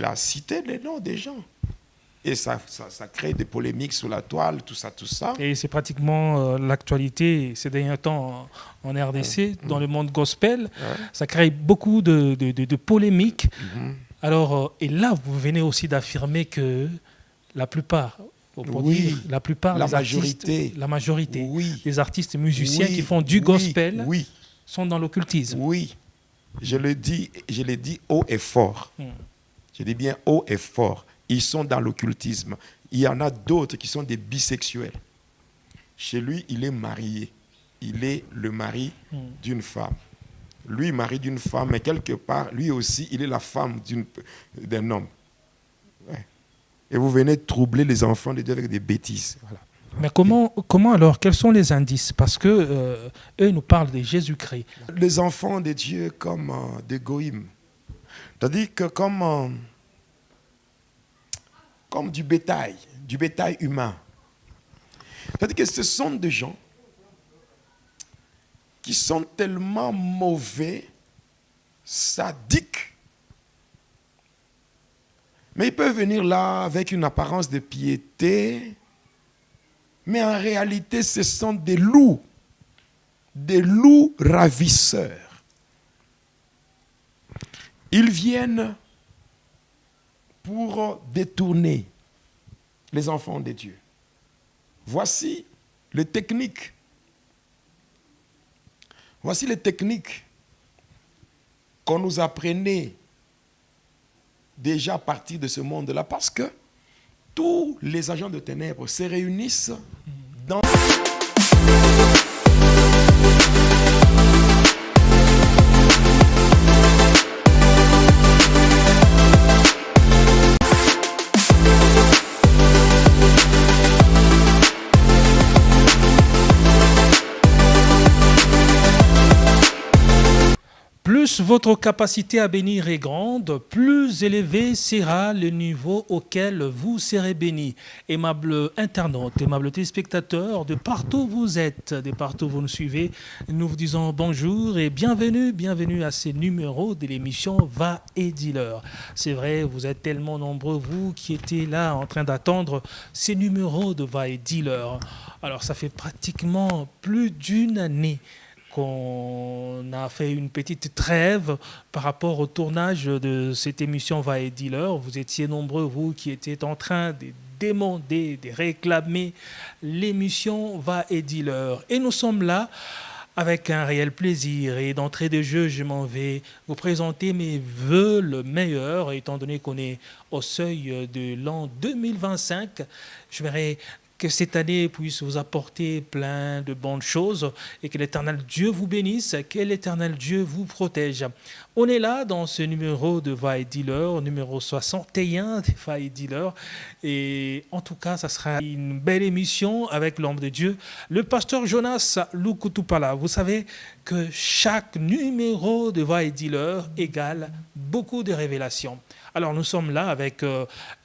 Il a cité les noms des gens. Et ça crée des polémiques sur la toile, tout ça, tout ça. Et c'est pratiquement l'actualité ces derniers temps en RDC, dans le monde gospel. Ça crée beaucoup de polémiques. Alors, et là, vous venez aussi d'affirmer que la plupart, la majorité des artistes musiciens qui font du gospel sont dans l'occultisme. Oui, je l'ai dit haut et fort. Je dis bien haut et fort. Ils sont dans l'occultisme. Il y en a d'autres qui sont des bisexuels. Chez lui, il est marié. Il est le mari d'une femme. Lui, mari d'une femme, mais quelque part, lui aussi, il est la femme d'un homme. Ouais. Et vous venez troubler les enfants de Dieu avec des bêtises. Voilà. Mais comment alors, quels sont les indices? Parce que eux nous parlent de Jésus-Christ. Les enfants de Dieu comme des goïms. C'est-à-dire que comme du bétail humain. C'est-à-dire que ce sont des gens qui sont tellement mauvais, sadiques, mais ils peuvent venir là avec une apparence de piété, mais en réalité, ce sont des loups ravisseurs. Ils viennent pour détourner les enfants de Dieu. Voici les techniques. Voici les techniques qu'on nous apprenait déjà à partir de ce monde-là, parce que tous les agents de ténèbres se réunissent dans... Plus votre capacité à bénir est grande, plus élevé sera le niveau auquel vous serez béni. Aimables internautes, aimables téléspectateurs, de partout où vous êtes, de partout où vous nous suivez, nous vous disons bonjour et bienvenue à ces numéros de l'émission Va et Dealer. C'est vrai, vous êtes tellement nombreux, vous qui étiez là en train d'attendre ces numéros de Va et Dealer. Alors ça fait pratiquement plus d'une année qu'on a fait une petite trêve par rapport au tournage de cette émission Va et Dealer. Vous étiez nombreux, vous, qui étiez en train de demander, de réclamer l'émission Va et Dealer. Et nous sommes là avec un réel plaisir. Et d'entrée de jeu, je m'en vais vous présenter mes vœux le meilleur, étant donné qu'on est au seuil de l'an 2025. Je verrai que cette année puisse vous apporter plein de bonnes choses et que l'Éternel Dieu vous bénisse, que l'Éternel Dieu vous protège. On est là dans ce numéro de Va et Dealer, numéro 61 de Va et Dealer. Et en tout cas, ça sera une belle émission avec l'homme de Dieu, le pasteur Jonas Lukutupala. Vous savez que chaque numéro de Va et Dealer égale beaucoup de révélations. Alors nous sommes là avec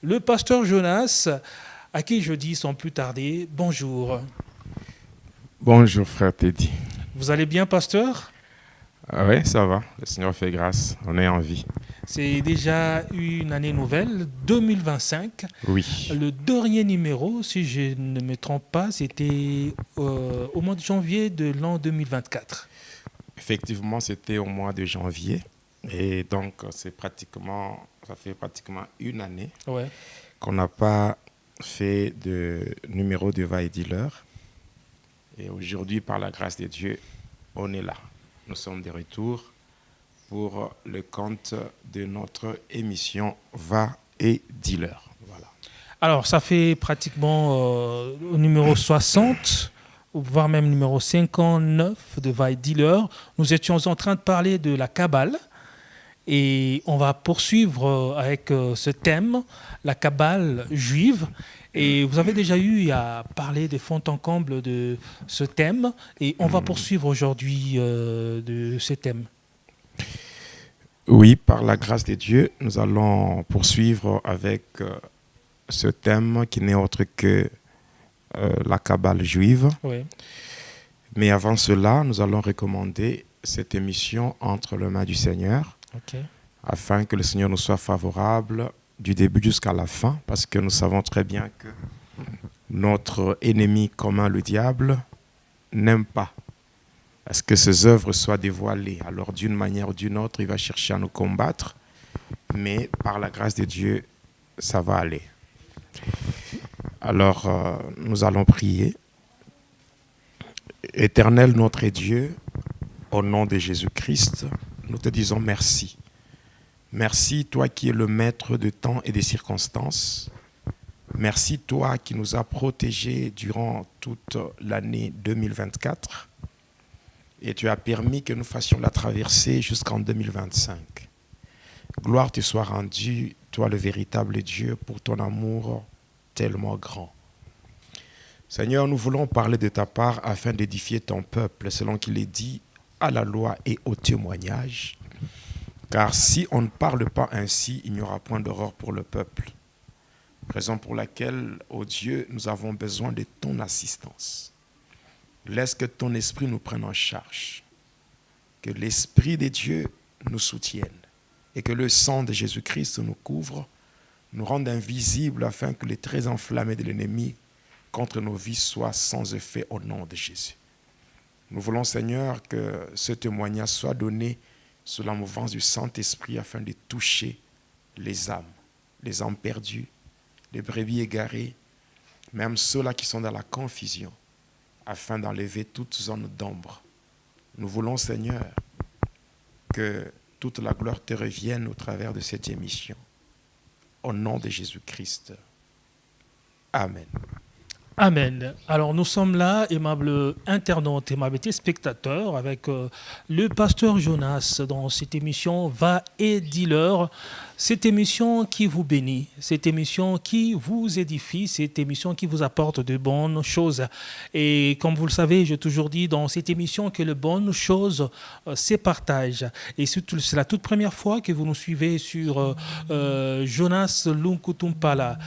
le pasteur Jonas, à qui je dis sans plus tarder, bonjour. Bonjour frère Teddy. Vous allez bien, pasteur? Oui, ça va. Le Seigneur fait grâce. On est en vie. C'est déjà une année nouvelle, 2025. Oui. Le dernier numéro, si je ne me trompe pas, c'était au mois de janvier de l'an 2024. Effectivement, c'était au mois de janvier. Et donc, ça fait pratiquement une année qu'on n'a pas fait de numéro de Va et Dealer. Et aujourd'hui, par la grâce de Dieu, on est là. Nous sommes de retour pour le compte de notre émission Va et Dealer. Voilà. Alors, ça fait pratiquement au numéro 60, voire même numéro 59 de Va et Dealer. Nous étions en train de parler de la Kabbale. Et on va poursuivre avec ce thème, la Kabbale juive. Et vous avez déjà eu à parler de fond en comble de ce thème. Et on va poursuivre aujourd'hui de ce thème. Oui, par la grâce de Dieu, nous allons poursuivre avec ce thème qui n'est autre que la Kabbale juive. Oui. Mais avant cela, nous allons recommander cette émission entre les mains du Seigneur. Okay. Afin que le Seigneur nous soit favorable du début jusqu'à la fin, parce que nous savons très bien que notre ennemi commun, le diable, n'aime pas à ce que ses œuvres soient dévoilées. Alors d'une manière ou d'une autre, il va chercher à nous combattre, mais par la grâce de Dieu, ça va aller. Alors, nous allons prier. Éternel notre Dieu, au nom de Jésus-Christ, nous te disons merci. Merci, toi qui es le maître de temps et des circonstances. Merci, toi qui nous as protégés durant toute l'année 2024. Et tu as permis que nous fassions la traversée jusqu'en 2025. Gloire te soit rendue, toi le véritable Dieu, pour ton amour tellement grand. Seigneur, nous voulons parler de ta part afin d'édifier ton peuple, selon qu'il est dit, à la loi et au témoignage. Car si on ne parle pas ainsi, il n'y aura point d'aurore pour le peuple. Raison pour laquelle, ô Dieu, nous avons besoin de ton assistance. Laisse que ton esprit nous prenne en charge. Que l'esprit de Dieu nous soutienne. Et que le sang de Jésus-Christ nous couvre, nous rende invisibles afin que les traits enflammés de l'ennemi contre nos vies soient sans effet au nom de Jésus. Nous voulons, Seigneur, que ce témoignage soit donné sous la mouvance du Saint-Esprit afin de toucher les âmes perdues, les brebis égarées, même ceux-là qui sont dans la confusion, afin d'enlever toute zone d'ombre. Nous voulons, Seigneur, que toute la gloire te revienne au travers de cette émission. Au nom de Jésus-Christ. Amen. Amen. Alors nous sommes là, aimables internautes, aimables téléspectateurs, avec le pasteur Jonas dans cette émission Va et Dis-leur. Cette émission qui vous bénit, cette émission qui vous édifie, cette émission qui vous apporte de bonnes choses. Et comme vous le savez, j'ai toujours dit dans cette émission que les bonnes choses se partagent. Et c'est la toute première fois que vous nous suivez sur Jonas Lunkutumpala,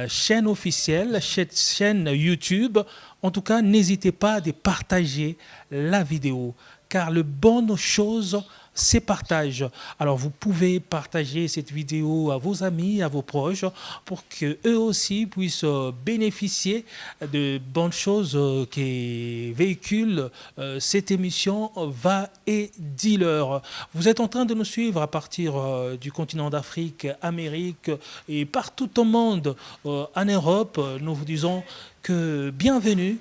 chaîne officielle, chaîne YouTube. En tout cas, n'hésitez pas à partager la vidéo, car les bonnes choses se partagent. Alors, vous pouvez partager cette vidéo à vos amis, à vos proches, pour qu'eux aussi puissent bénéficier de bonnes choses qui véhiculent cette émission Va et Dis-leur. Vous êtes en train de nous suivre à partir du continent d'Afrique, Amérique et partout au monde, en Europe. Nous vous disons que bienvenue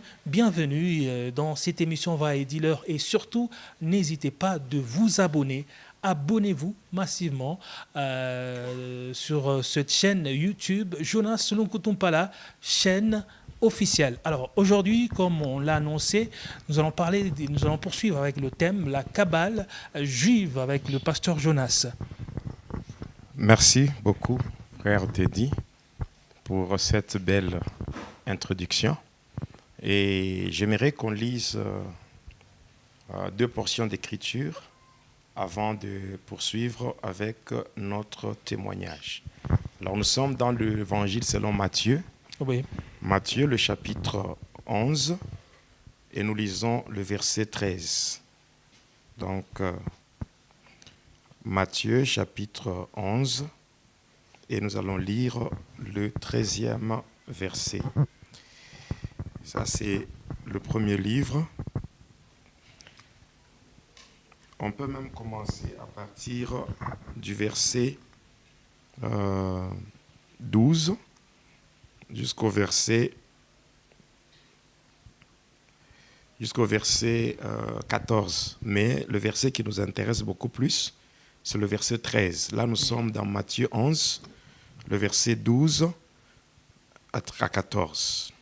dans cette émission Va et Dis-leur, et surtout n'hésitez pas de vous abonner. Abonnez-vous massivement sur cette chaîne YouTube Jonas Lunkutumpala, chaîne officielle. Alors aujourd'hui, comme on l'a annoncé, nous allons poursuivre avec le thème la Kabbale juive avec le pasteur Jonas. Merci beaucoup, frère Teddy, pour cette belle introduction. Et j'aimerais qu'on lise 2 portions d'écriture avant de poursuivre avec notre témoignage. Alors nous sommes dans l'évangile selon Matthieu. Oui. Matthieu, le chapitre 11, et nous lisons le verset 13. Donc, Matthieu, chapitre 11, et nous allons lire le 13e verset. Ça, c'est le premier livre. On peut même commencer à partir du verset 12 jusqu'au verset 14. Mais le verset qui nous intéresse beaucoup plus, c'est le verset 13. Là, nous sommes dans Matthieu 11, le verset 12 à 14.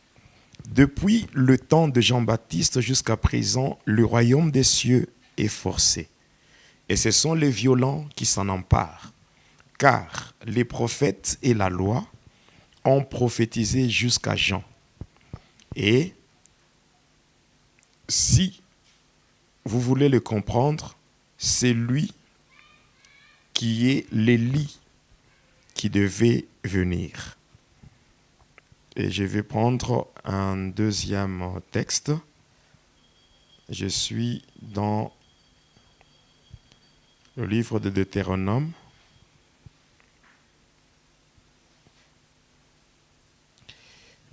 Depuis le temps de Jean-Baptiste jusqu'à présent, le royaume des cieux est forcé. Et ce sont les violents qui s'en emparent. Car les prophètes et la loi ont prophétisé jusqu'à Jean. Et si vous voulez le comprendre, c'est lui qui est l'Élie qui devait venir. Et je vais prendre un deuxième texte. Je suis dans le livre de Deutéronome.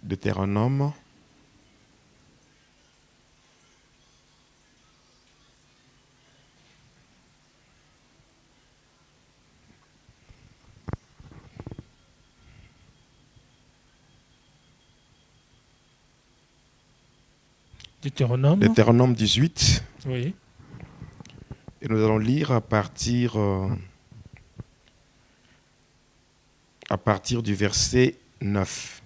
Deutéronome. Deutéronome 18. Oui. Et nous allons lire à partir du verset 9.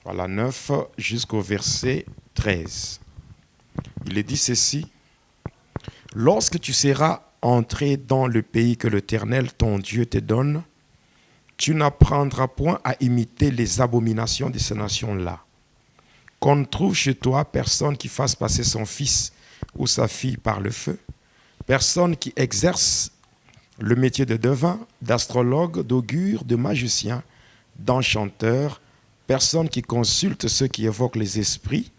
Voilà, 9 jusqu'au verset 13. Il est dit ceci. Lorsque tu seras entré dans le pays que l'Éternel, ton Dieu, te donne, tu n'apprendras point à imiter les abominations de ces nations-là. Qu'on ne trouve chez toi personne qui fasse passer son fils ou sa fille par le feu, personne qui exerce le métier de devin, d'astrologue, d'augure, de magicien, d'enchanteur, personne qui consulte ceux qui évoquent les esprits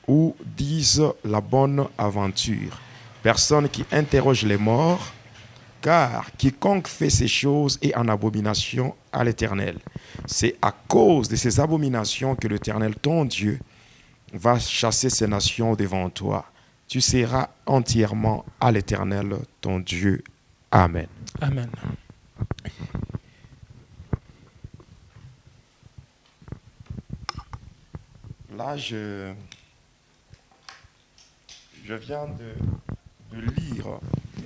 ou disent la bonne aventure, personne qui interroge les morts, car quiconque fait ces choses est en abomination à l'Éternel. C'est à cause de ces abominations que l'Éternel, ton Dieu, va chasser ces nations devant toi. Tu seras entièrement à l'Éternel, ton Dieu. Amen. Amen. Là, je viens de lire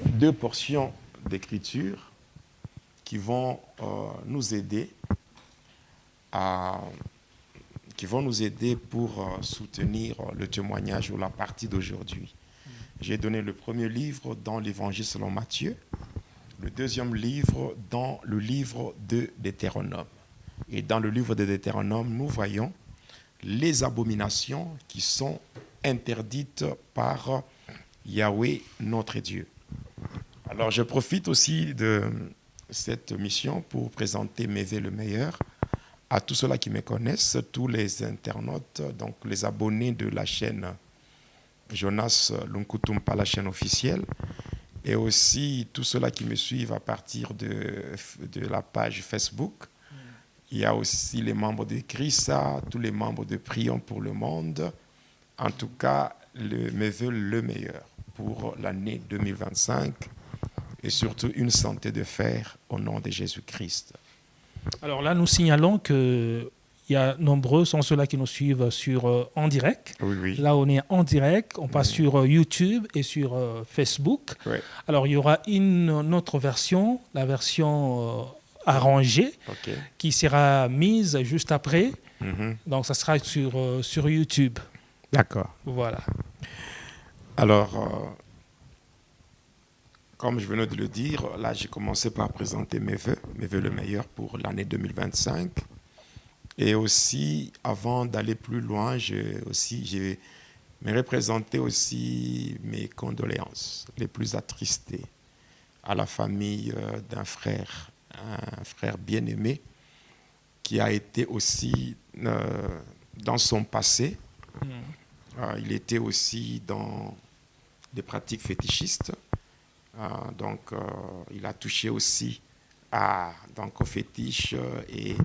2 portions d'écriture qui vont nous aider pour soutenir le témoignage ou la partie d'aujourd'hui. J'ai donné le premier livre dans l'Évangile selon Matthieu, le deuxième livre dans le livre de Deutéronome. Et dans le livre de Deutéronome, nous voyons les abominations qui sont interdites par Yahweh, notre Dieu. Alors, je profite aussi de cette mission pour présenter mes vœux le meilleur à tous ceux-là qui me connaissent, tous les internautes, donc les abonnés de la chaîne Jonas Lunkutumpa, la chaîne officielle, et aussi tous ceux-là qui me suivent à partir de la page Facebook. Il y a aussi les membres de CRISA, tous les membres de Prions pour le monde. En tout cas, mes vœux le meilleur pour l'année 2025 et surtout une santé de fer au nom de Jésus-Christ. Alors là, nous signalons qu'il y a nombreux sont ceux-là qui nous suivent en direct. Oui, oui. Là, on est en direct, on passe sur YouTube et sur Facebook. Oui. Alors, il y aura une autre version, la version arrangée, qui sera mise juste après. Donc, ça sera sur YouTube. D'accord. Voilà. Alors, comme je venais de le dire, là, j'ai commencé par présenter mes vœux le meilleur pour l'année 2025. Et aussi, avant d'aller plus loin, j'aimerais présenter aussi mes condoléances les plus attristées à la famille d'un frère, un frère bien-aimé, qui a été aussi dans son passé. Il était aussi dans des pratiques fétichistes. Donc, il a touché aussi au fétiche et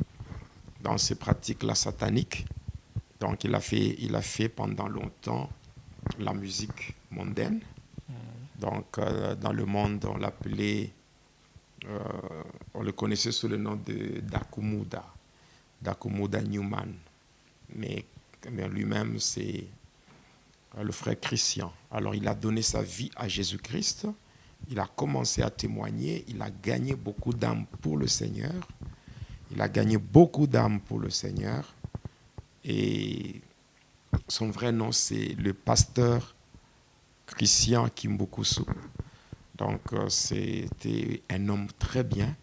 dans ces pratiques-là sataniques. Donc, il a fait pendant longtemps la musique mondaine. Donc, dans le monde, on l'appelait, on le connaissait sous le nom de Dakumuda Newman. Mais lui-même, c'est le frère Christian. Alors, il a donné sa vie à Jésus-Christ. Il a commencé à témoigner. Il a gagné beaucoup d'âmes pour le Seigneur. Et son vrai nom, c'est le pasteur Christian Kimbukusu. Donc, c'était un homme très bien,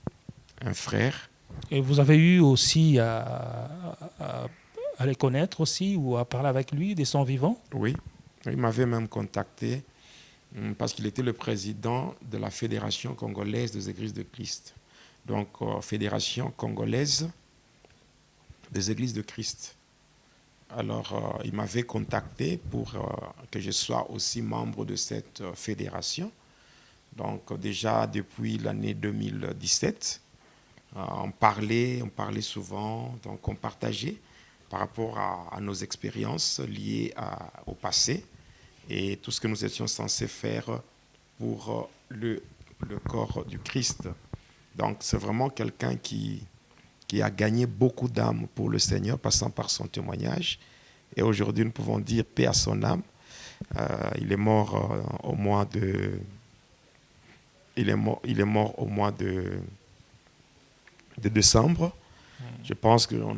un frère. Et vous avez eu aussi à les connaître aussi ou à parler avec lui de son vivant? Oui, il m'avait même contacté parce qu'il était le président de la Fédération congolaise des Églises de Christ. Donc, Fédération congolaise des Églises de Christ. Alors, il m'avait contacté pour que je sois aussi membre de cette fédération. Donc, déjà depuis l'année 2017, on parlait souvent, donc on partageait par rapport à nos expériences liées au passé et tout ce que nous étions censés faire pour le corps du Christ. Donc, c'est vraiment quelqu'un qui a gagné beaucoup d'âmes pour le Seigneur, passant par son témoignage. Et aujourd'hui, nous pouvons dire paix à son âme. Il est mort au mois de... Il est mort au mois de décembre. Je pense qu'on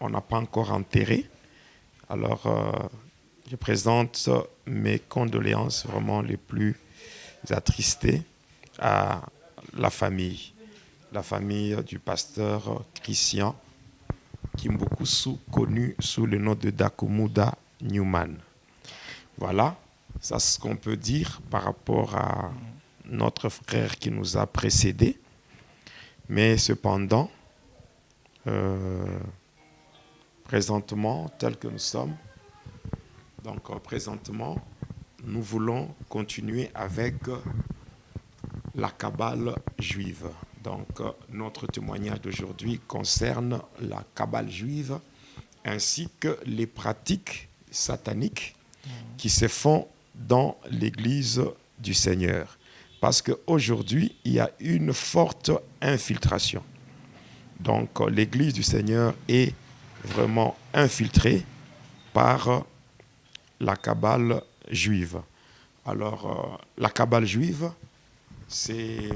n'a pas encore enterré. Alors, je présente mes condoléances vraiment les plus attristées à la famille du pasteur Christian Kimbukusu, connu sous le nom de Dakumuda Newman. Voilà, ça c'est ce qu'on peut dire par rapport à notre frère qui nous a précédés. Mais cependant, présentement, tel que nous sommes, donc présentement, nous voulons continuer avec la Kabbale juive. Donc, notre témoignage d'aujourd'hui concerne la Kabbale juive ainsi que les pratiques sataniques qui se font dans l'Église du Seigneur. Parce qu'aujourd'hui, il y a une forte infiltration. Donc, l'Église du Seigneur est vraiment infiltrée par la Kabbale juive. Alors, la Kabbale juive, c'est...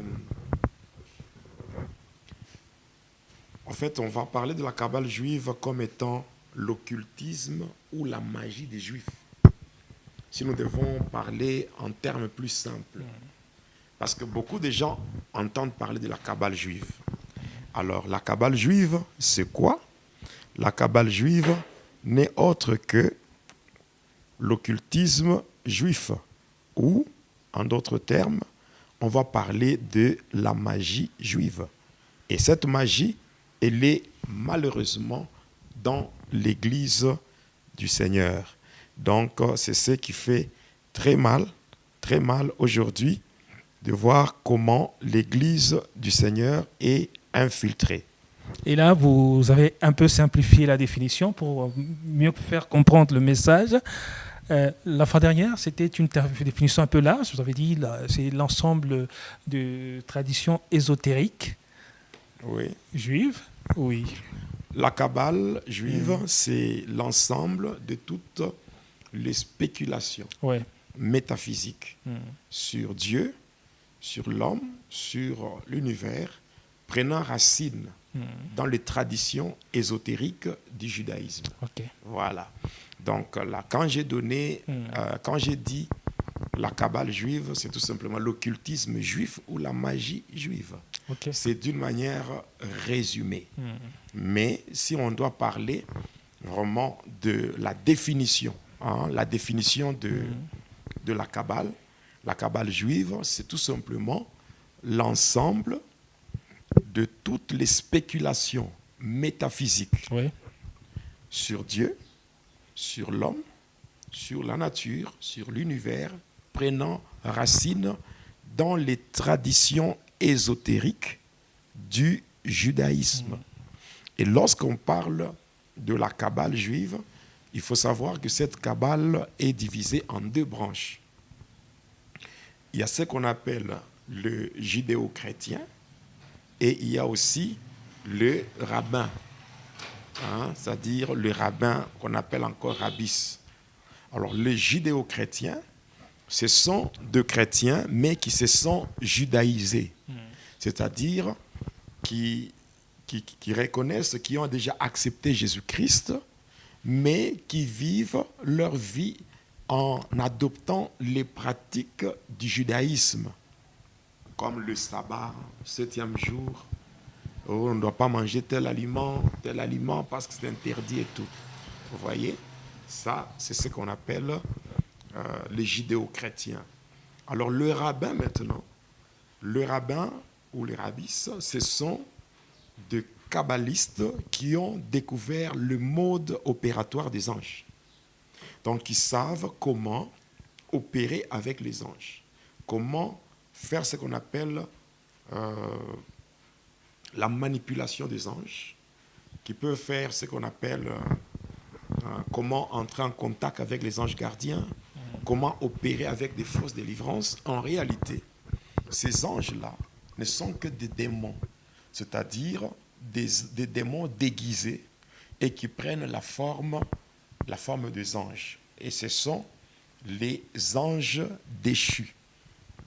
En fait, on va parler de la Kabbale juive comme étant l'occultisme ou la magie des Juifs. Si nous devons parler en termes plus simples. Parce que beaucoup de gens entendent parler de la Kabbale juive. Alors, la Kabbale juive, c'est quoi? La Kabbale juive n'est autre que l'occultisme juif. Ou, en d'autres termes, on va parler de la magie juive. Et cette magie, elle est malheureusement dans l'Église du Seigneur. Donc, c'est ce qui fait très mal aujourd'hui de voir comment l'Église du Seigneur est infiltrée. Et là, vous avez un peu simplifié la définition pour mieux faire comprendre le message. La fois dernière, c'était une définition un peu large. Vous avez dit que c'est l'ensemble de traditions ésotériques juives. Oui. La Kabbale juive, c'est l'ensemble de toutes les spéculations métaphysiques sur Dieu, sur l'homme, sur l'univers, prenant racine dans les traditions ésotériques du judaïsme. Voilà. Donc là, quand j'ai dit la Kabbale juive, c'est tout simplement l'occultisme juif ou la magie juive. C'est d'une manière résumée. Mais si on doit parler vraiment de la définition, la définition de la Kabbale juive, c'est tout simplement l'ensemble de toutes les spéculations métaphysiques sur Dieu, sur l'homme, sur la nature, sur l'univers, prenant racine dans les traditions ésotériques du judaïsme. Et lorsqu'on parle de la Kabbale juive, il faut savoir que cette Kabbale est divisée en deux branches. Il y a ce qu'on appelle le judéo-chrétien et il y a aussi le rabbin, c'est-à-dire le rabbin qu'on appelle encore rabbis. Alors, les judéo-chrétiens, ce sont deux chrétiens, mais qui se sont judaïsés, c'est-à-dire qui reconnaissent, qui ont déjà accepté Jésus-Christ, mais qui vivent leur vie en adoptant les pratiques du judaïsme, comme le sabbat, 7e jour. Oh, on ne doit pas manger tel aliment parce que c'est interdit et tout. Vous voyez, ça, c'est ce qu'on appelle les judéo-chrétiens. Alors, le rabbin maintenant, le rabbin ou les rabbis, ce sont des kabbalistes qui ont découvert le mode opératoire des anges. Donc, ils savent comment opérer avec les anges, comment faire ce qu'on appelle la manipulation des anges, qui peut faire ce qu'on appelle comment entrer en contact avec les anges gardiens, comment opérer avec des fausses délivrances. En réalité, ces anges-là ne sont que des démons, c'est-à-dire des démons déguisés et qui prennent la forme des anges. Et ce sont les anges déchus.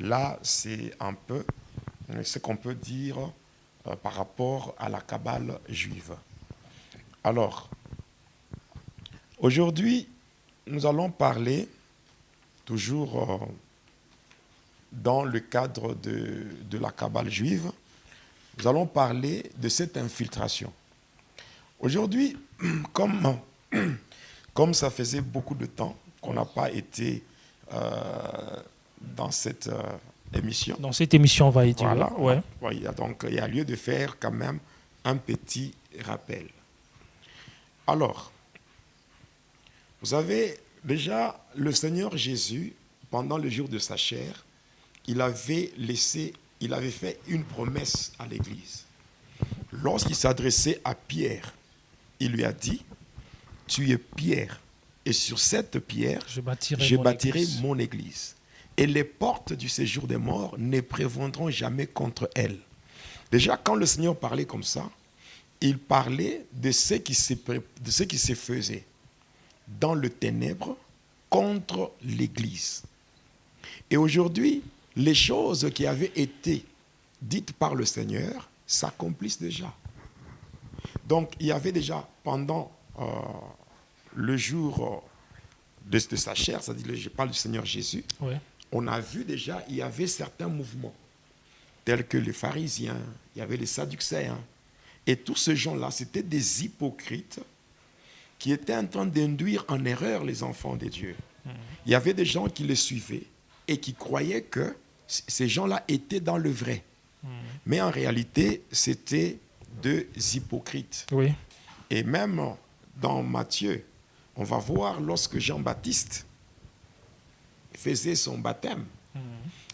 Là, c'est un peu ce qu'on peut dire par rapport à la Kabbale juive. Alors, aujourd'hui, nous allons parler, toujours dans le cadre de la Kabbale juive, nous allons parler de cette infiltration. Aujourd'hui, comme ça faisait beaucoup de temps qu'on n'a pas été dans cette émission. Dans cette émission, on va y dire. Voilà. Ouais. Donc, il y a lieu de faire quand même un petit rappel. Alors, vous avez déjà le Seigneur Jésus, pendant le jour de sa chair, il avait fait une promesse à l'Église. Lorsqu'il s'adressait à Pierre, il lui a dit, tu es Pierre, et sur cette pierre, je bâtirai mon Église. Et les portes du séjour des morts ne prévaudront jamais contre elle. Déjà, quand le Seigneur parlait comme ça, il parlait de ce qui se faisait dans le ténèbre contre l'Église. Et aujourd'hui, les choses qui avaient été dites par le Seigneur s'accomplissent déjà. Donc, il y avait déjà, pendant le jour de sa chair, c'est-à-dire, je parle du Seigneur Jésus, ouais. On a vu déjà, il y avait certains mouvements, tels que les pharisiens, il y avait les sadducéens, et tous ces gens-là, c'était des hypocrites qui étaient en train d'induire en erreur les enfants de Dieu. Il y avait des gens qui les suivaient et qui croyaient que ces gens-là étaient dans le vrai. Mais en réalité, c'était des hypocrites. Oui. Et même dans Matthieu, on va voir lorsque Jean-Baptiste faisait son baptême.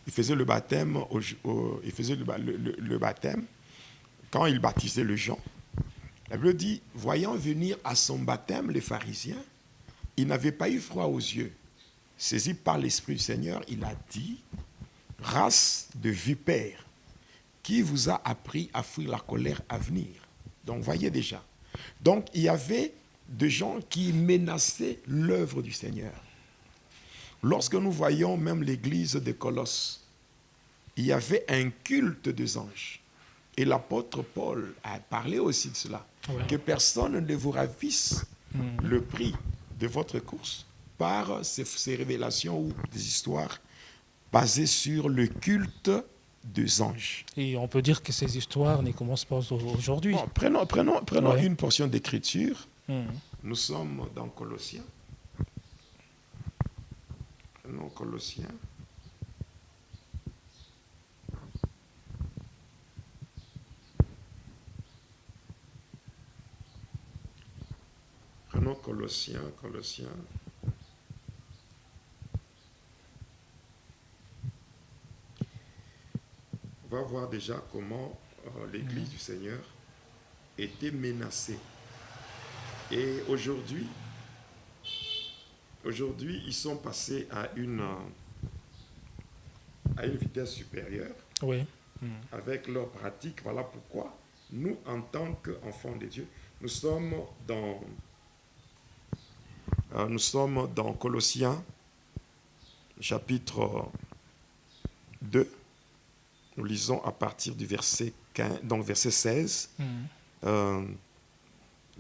Il faisait le baptême, le baptême quand il baptisait les gens. La Bible dit, voyant venir à son baptême les pharisiens, il n'avait pas eu froid aux yeux. Saisi par l'Esprit du Seigneur, il a dit, race de vipères, qui vous a appris à fuir la colère à venir? Donc, voyez déjà. Donc, il y avait des gens qui menaçaient l'œuvre du Seigneur. Lorsque nous voyons même l'église de Colosse, il y avait un culte des anges. Et l'apôtre Paul a parlé aussi de cela. Ouais. Que personne ne vous ravisse le prix de votre course par ces révélations ou des histoires basées sur le culte des anges. Et on peut dire que ces histoires ne commencent pas aujourd'hui. Bon, prenons ouais. Une portion d'écriture. Nous sommes dans Colossiens. Prenons Colossiens. Prenons Colossiens. On va voir déjà comment l'Église du Seigneur était menacée. Et aujourd'hui, ils sont passés à une vitesse supérieure. Oui. Avec leur pratique. Voilà pourquoi nous, en tant qu'enfants de Dieu, nous sommes dans Colossiens, chapitre 2. Nous lisons à partir du verset 15, donc verset 16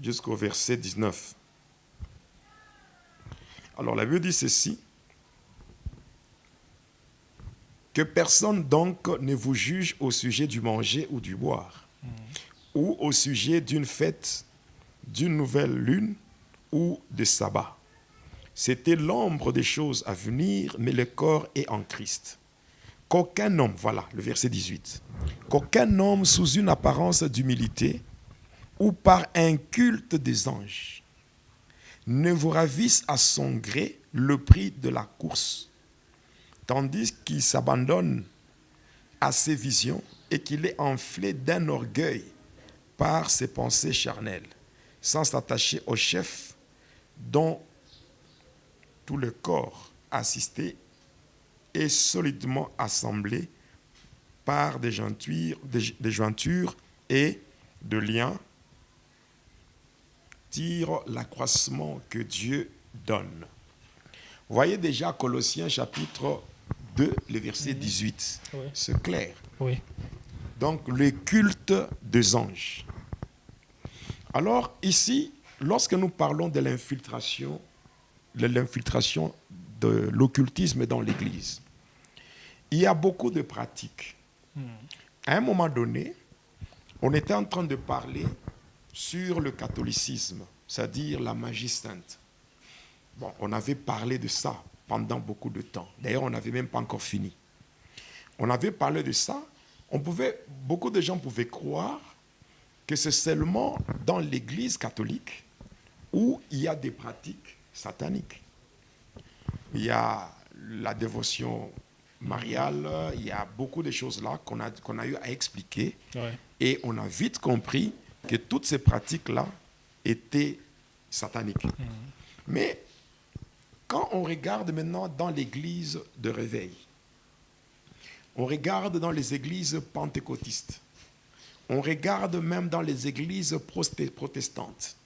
jusqu'au verset 19. Alors la Bible dit ceci, que personne donc ne vous juge au sujet du manger ou du boire, ou au sujet d'une fête, d'une nouvelle lune ou de sabbat. C'était l'ombre des choses à venir, mais le corps est en Christ. Qu'aucun homme, voilà le verset 18, qu'aucun homme sous une apparence d'humilité ou par un culte des anges ne vous ravisse à son gré le prix de la course, tandis qu'il s'abandonne à ses visions et qu'il est enflé d'un orgueil par ses pensées charnelles. sans s'attacher au chef dont tout le corps assisté est solidement assemblé par des jointures et de liens, tire l'accroissement que Dieu donne. Vous voyez déjà Colossiens chapitre 2, le verset 18. Oui. C'est clair. Oui. Donc, le culte des anges. Alors, ici, lorsque nous parlons de l'infiltration de l'occultisme dans l'Église, il y a beaucoup de pratiques. À un moment donné, on était en train de parler sur le catholicisme, c'est-à-dire la magie sainte. Bon, on avait parlé de ça pendant beaucoup de temps. D'ailleurs, on n'avait même pas encore fini. On avait parlé de ça. Beaucoup de gens pouvaient croire que c'est seulement dans l'Église catholique où il y a des pratiques sataniques. Il y a la dévotion mariale, il y a beaucoup de choses là qu'on a eu à expliquer. Ouais. Et on a vite compris que toutes ces pratiques-là étaient sataniques. Mais quand on regarde maintenant dans l'église de réveil, on regarde dans les églises pentecôtistes, on regarde même dans les églises protestantes,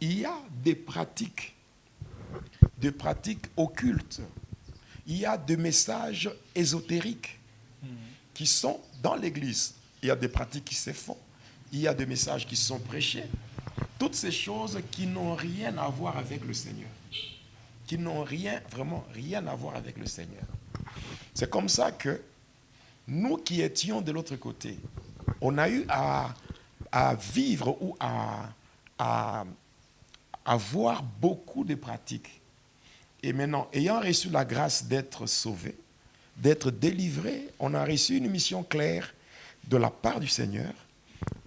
il y a des pratiques occultes, il y a des messages ésotériques qui sont dans l'église. Il y a des pratiques qui se font, il y a des messages qui sont prêchés. Toutes ces choses qui n'ont rien à voir avec le Seigneur. Qui n'ont vraiment rien à voir avec le Seigneur. C'est comme ça que nous qui étions de l'autre côté, on a eu à vivre ou à voir beaucoup de pratiques. Et maintenant, ayant reçu la grâce d'être sauvé, d'être délivré, on a reçu une mission claire de la part du Seigneur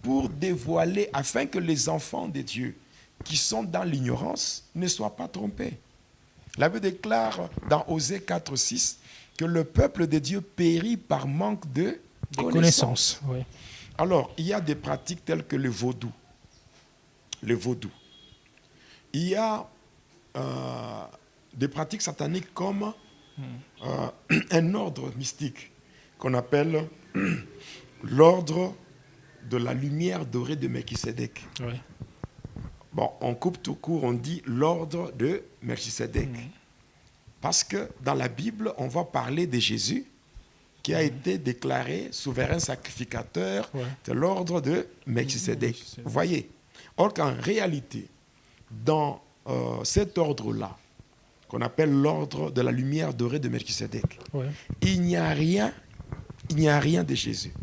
pour dévoiler, afin que les enfants de Dieu qui sont dans l'ignorance ne soient pas trompés. La Bible déclare dans Osée 4:6 que le peuple de Dieu périt par manque de connaissance. Oui. Alors, il y a des pratiques telles que le vaudou. Le vaudou. Il y a des pratiques sataniques comme un ordre mystique qu'on appelle l'ordre de la lumière dorée de Melchisédek. Oui. Bon, on coupe tout court, on dit l'ordre de Melchisédek. Parce que dans la Bible, on va parler de Jésus qui a été déclaré souverain sacrificateur de l'ordre de Melchisédek. Vous voyez? Or qu'en réalité, dans cet ordre-là, qu'on appelle l'ordre de la lumière dorée de Melchisédek, il n'y a rien de Jésus.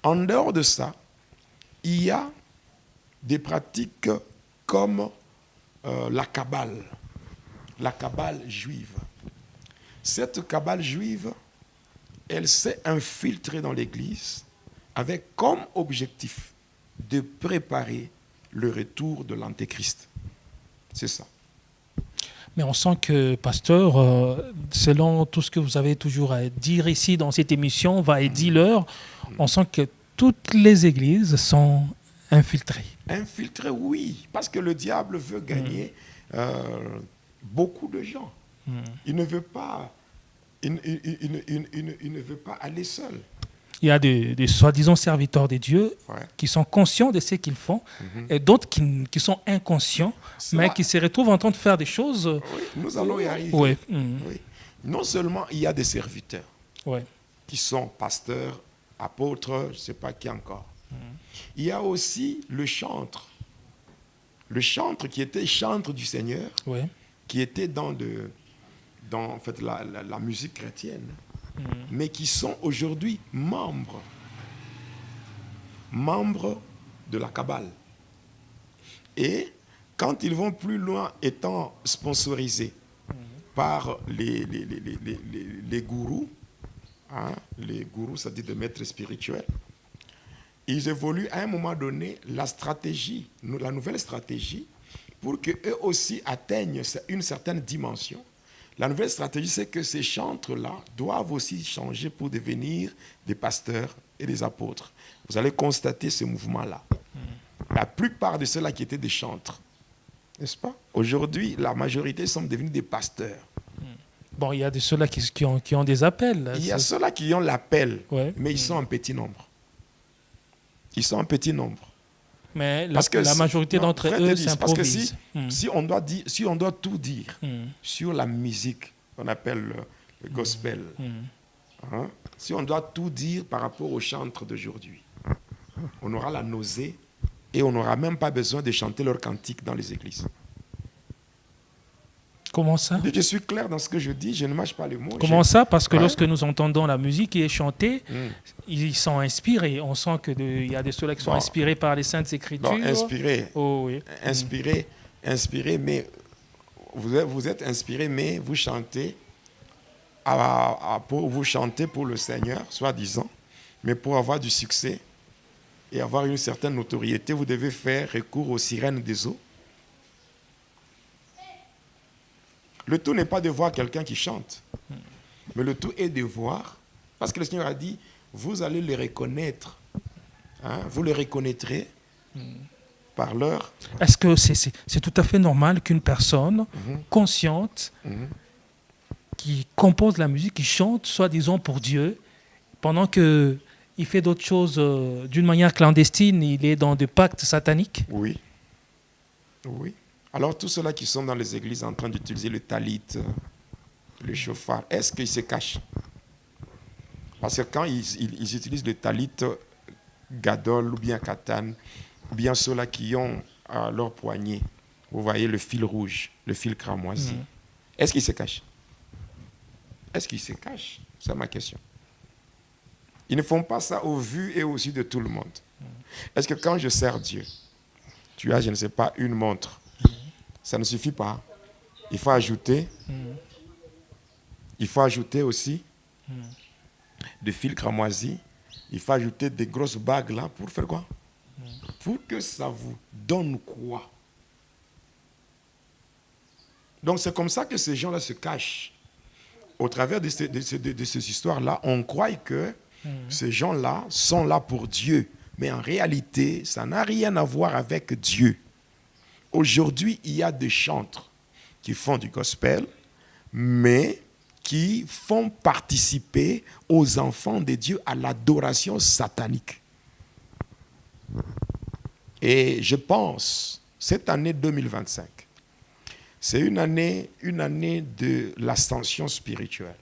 En dehors de ça, il y a des pratiques comme la Kabbale juive. Cette Kabbale juive, elle s'est infiltrée dans l'Église avec comme objectif de préparer le retour de l'Antéchrist. C'est ça. Mais on sent que, pasteur, selon tout ce que vous avez toujours à dire ici dans cette émission, va et dit l'heure, on sent que toutes les églises sont infiltrées. Infiltrées, oui, parce que le diable veut gagner beaucoup de gens. Il ne veut pas, il ne veut pas aller seul. Il y a des soi-disant serviteurs de Dieu qui sont conscients de ce qu'ils font et d'autres qui sont inconscients, mais qui se retrouvent en train de faire des choses. Oui, nous allons y arriver. Oui. Non seulement il y a des serviteurs qui sont pasteurs, apôtres, je ne sais pas qui encore. Il y a aussi le chantre. Le chantre qui était chantre du Seigneur, qui était dans en fait, la musique chrétienne. Mais qui sont aujourd'hui membres de la Kabbale. Et quand ils vont plus loin, étant sponsorisés par les gourous, les gourous, c'est-à-dire des maîtres spirituels, ils évoluent à un moment donné la nouvelle stratégie pour qu'eux aussi atteignent une certaine dimension. La nouvelle stratégie, c'est que ces chantres-là doivent aussi changer pour devenir des pasteurs et des apôtres. Vous allez constater ce mouvement-là. La plupart de ceux-là qui étaient des chantres, n'est-ce pas? Aujourd'hui, la majorité sont devenus des pasteurs. Bon, il y a de ceux-là qui ont des appels. Il y a ceux-là qui ont l'appel, ouais. mais ils sont en petit nombre. Ils sont en petit nombre. Mais la majorité d'entre eux s'improvisent. Parce que si on doit tout dire sur la musique qu'on appelle le gospel, hein, si on doit tout dire par rapport aux chantres d'aujourd'hui, on aura la nausée et on n'aura même pas besoin de chanter leurs cantiques dans les églises. Comment ça? Je suis clair dans ce que je dis, je ne mâche pas les mots. Comment ça? Parce que lorsque nous entendons la musique qui est chantée, ils sont inspirés. On sent qu'il y a des ceux-là qui sont inspirés par les Saintes Écritures. Bon, inspirés. Oh, oui. Inspirés, mais vous êtes inspirés, mais vous chantez vous chantez pour le Seigneur, soi-disant, mais pour avoir du succès et avoir une certaine notoriété, vous devez faire recours aux sirènes des eaux. Le tout n'est pas de voir quelqu'un qui chante, mais le tout est de voir, parce que le Seigneur a dit, vous allez les reconnaître, hein, vous les reconnaîtrez par leur... Est-ce que c'est tout à fait normal qu'une personne consciente qui compose la musique, qui chante, soi-disant pour Dieu, pendant qu'il fait d'autres choses d'une manière clandestine, il est dans des pactes sataniques? Oui. Oui. Alors, tous ceux-là qui sont dans les églises en train d'utiliser le talit, le chauffard, est-ce qu'ils se cachent? Parce que quand ils utilisent le talit gadol ou bien katan, ou bien ceux-là qui ont à leur poignet, vous voyez le fil rouge, le fil cramoisi, est-ce qu'ils se cachent? Est-ce qu'ils se cachent? C'est ma question. Ils ne font pas ça au vu et au su de tout le monde. Est-ce que quand je sers Dieu, tu as, je ne sais pas, une montre, ça ne suffit pas. Il faut ajouter aussi des fils cramoisis. Il faut ajouter des grosses bagues là pour faire quoi? Pour que ça vous donne quoi? Donc c'est comme ça que ces gens-là se cachent. Au travers de ces histoires-là, on croit que ces gens-là sont là pour Dieu. Mais en réalité, ça n'a rien à voir avec Dieu. Aujourd'hui, il y a des chantres qui font du gospel, mais qui font participer aux enfants de Dieu à l'adoration satanique. Et je pense, cette année 2025, c'est une année de l'ascension spirituelle.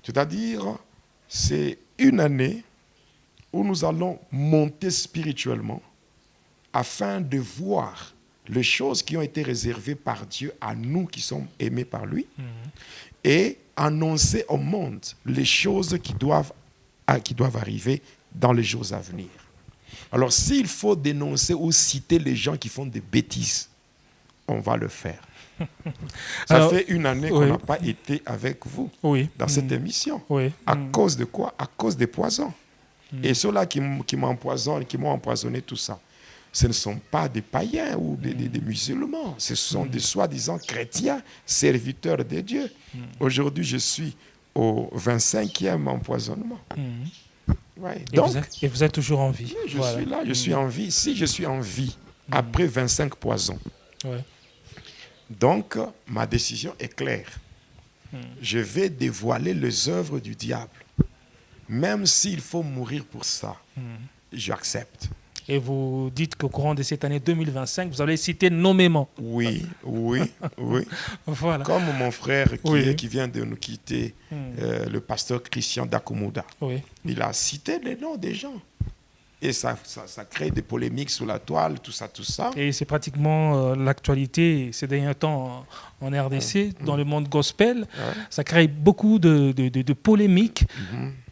C'est-à-dire, c'est une année où nous allons monter spirituellement afin de voir les choses qui ont été réservées par Dieu à nous qui sommes aimés par lui et annoncer au monde les choses qui doivent arriver dans les jours à venir. Alors, s'il faut dénoncer ou citer les gens qui font des bêtises, on va le faire. Ça fait une année qu'on n'a pas été avec vous dans cette émission. À cause de quoi? À cause des poisons. Et ceux-là qui m'ont empoisonné tout ça, ce ne sont pas des païens ou des musulmans. Ce sont des soi-disant chrétiens, serviteurs de Dieu. Aujourd'hui, je suis au 25e empoisonnement. Ouais. Et vous êtes toujours en vie. Oui, je suis là, je suis en vie. Si je suis en vie, après 25 poisons, donc ma décision est claire. Je vais dévoiler les œuvres du diable. Même s'il faut mourir pour ça, j'accepte. Et vous dites qu'au courant de cette année 2025, vous allez citer nommément. Oui. Voilà. Comme mon frère qui vient de nous quitter, le pasteur Christian Dakoumouda. Il a cité les noms des gens. Et ça crée des polémiques sur la toile, tout ça. Et c'est pratiquement l'actualité ces derniers temps en RDC, dans le monde gospel. Ça crée beaucoup de polémiques.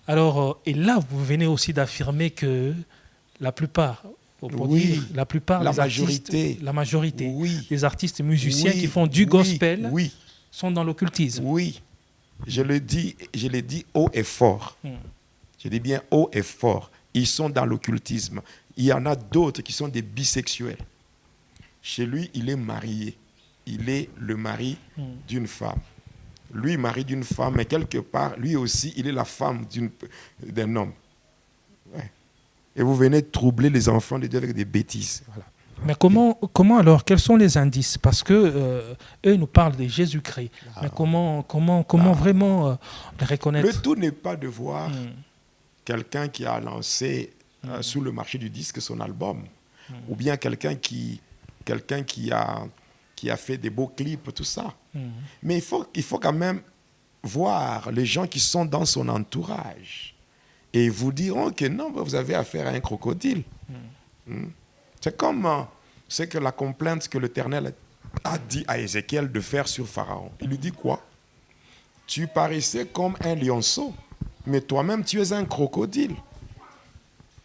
Alors, et là, vous venez aussi d'affirmer que la plupart, la majorité des artistes et musiciens qui font du gospel sont dans l'occultisme. Oui, je l'ai dit haut et fort. Je dis bien haut et fort. Ils sont dans l'occultisme. Il y en a d'autres qui sont des bisexuels. Chez lui, il est marié. Il est le mari d'une femme. Lui, mari d'une femme, mais quelque part, lui aussi, il est la femme d'un homme. Ouais. Et vous venez troubler les enfants de Dieu avec des bêtises. Voilà. Mais comment alors, quels sont les indices? Parce que eux nous parlent de Jésus-Christ. Mais comment vraiment les reconnaître? Le tout n'est pas de voir quelqu'un qui a lancé sous le marché du disque son album, ou bien quelqu'un qui a fait des beaux clips, tout ça. Mais il faut quand même voir les gens qui sont dans son entourage. Et ils vous diront que non, vous avez affaire à un crocodile. C'est comme c'est que la complainte que l'Éternel a dit à Ézéchiel de faire sur Pharaon. Il lui dit quoi? Tu paraissais comme un lionceau, mais toi-même tu es un crocodile.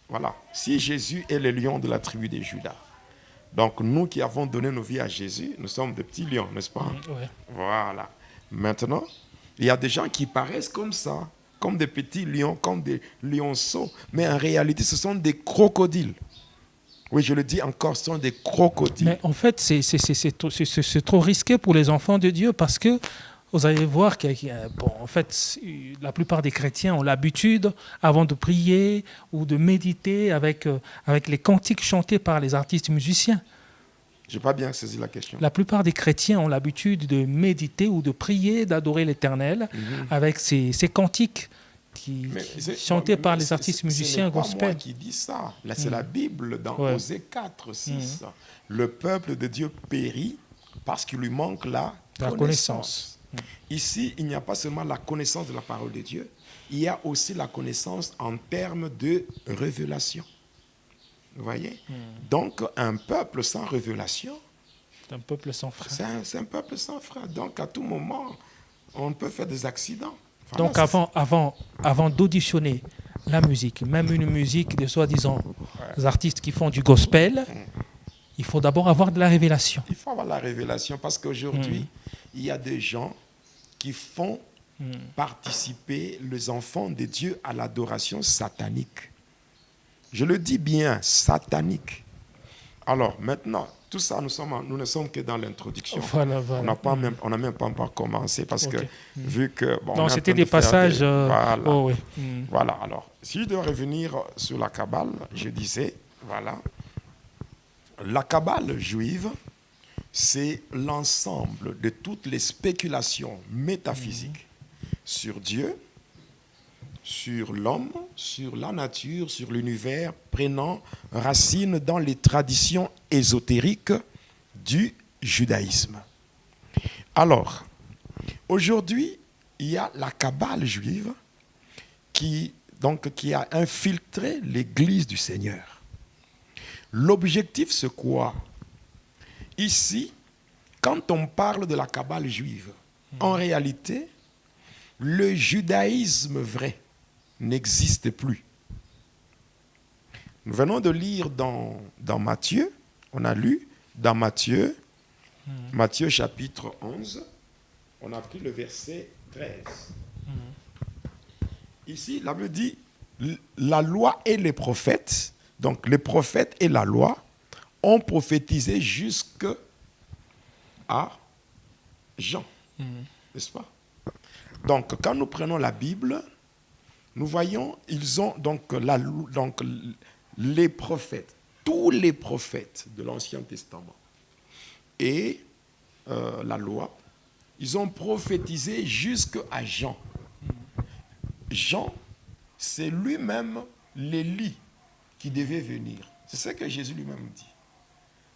Voilà. Si Jésus est le lion de la tribu de Juda, donc nous qui avons donné nos vies à Jésus, nous sommes des petits lions, n'est-ce pas? Ouais. Voilà. Maintenant, il y a des gens qui paraissent comme ça, comme des petits lions, comme des lionceaux, mais en réalité, ce sont des crocodiles. Oui, je le dis encore, ce sont des crocodiles. Mais en fait, c'est trop risqué pour les enfants de Dieu parce que vous allez voir que en fait, la plupart des chrétiens ont l'habitude, avant de prier ou de méditer, avec les cantiques chantés par les artistes musiciens. Je n'ai pas bien saisi la question. La plupart des chrétiens ont l'habitude de méditer ou de prier, d'adorer l'Éternel avec ces cantiques chantés par les artistes musiciens gospel. Ce n'est pas moi qui dis ça. Là, c'est la Bible dans Osée 4, 6. Le peuple de Dieu périt parce qu'il lui manque la connaissance. Ici, il n'y a pas seulement la connaissance de la parole de Dieu, il y a aussi la connaissance en termes de révélation. Vous voyez? Donc, un peuple sans révélation, c'est un peuple sans frein. C'est un peuple sans frein. Donc, à tout moment, on peut faire des accidents. Enfin, donc, avant d'auditionner la musique, même une musique de soi-disant artistes qui font du gospel, il faut d'abord avoir de la révélation. Il faut avoir la révélation parce qu'aujourd'hui, il y a des gens qui font participer les enfants de Dieu à l'adoration satanique. Je le dis bien, satanique. Alors maintenant, tout ça, nous ne sommes que dans l'introduction. Voilà. On n'a même pas encore commencé parce que vu que... Bon, non, c'était des passages... Voilà. Oh, oui. Voilà, alors, si je dois revenir sur la Kabbale, je disais, voilà, la Kabbale juive, c'est l'ensemble de toutes les spéculations métaphysiques sur Dieu, sur l'homme, sur la nature, sur l'univers, prenant racine dans les traditions ésotériques du judaïsme. Alors, aujourd'hui, il y a la Kabbale juive qui a infiltré l'Église du Seigneur. L'objectif, c'est quoi? Ici, quand on parle de la Kabbale juive, en réalité, le judaïsme vrai n'existe plus. Nous venons de lire dans Matthieu, on a lu dans Matthieu chapitre 11, on a pris le verset 13. Ici, la Bible dit, la loi et les prophètes, donc les prophètes et la loi, ont prophétisé jusqu'à Jean, n'est-ce pas? Donc, quand nous prenons la Bible, nous voyons, ils ont donc les prophètes, tous les prophètes de l'Ancien Testament et la loi, ils ont prophétisé jusqu'à Jean. Jean, c'est lui-même l'Élie qui devait venir. C'est ce que Jésus lui-même dit.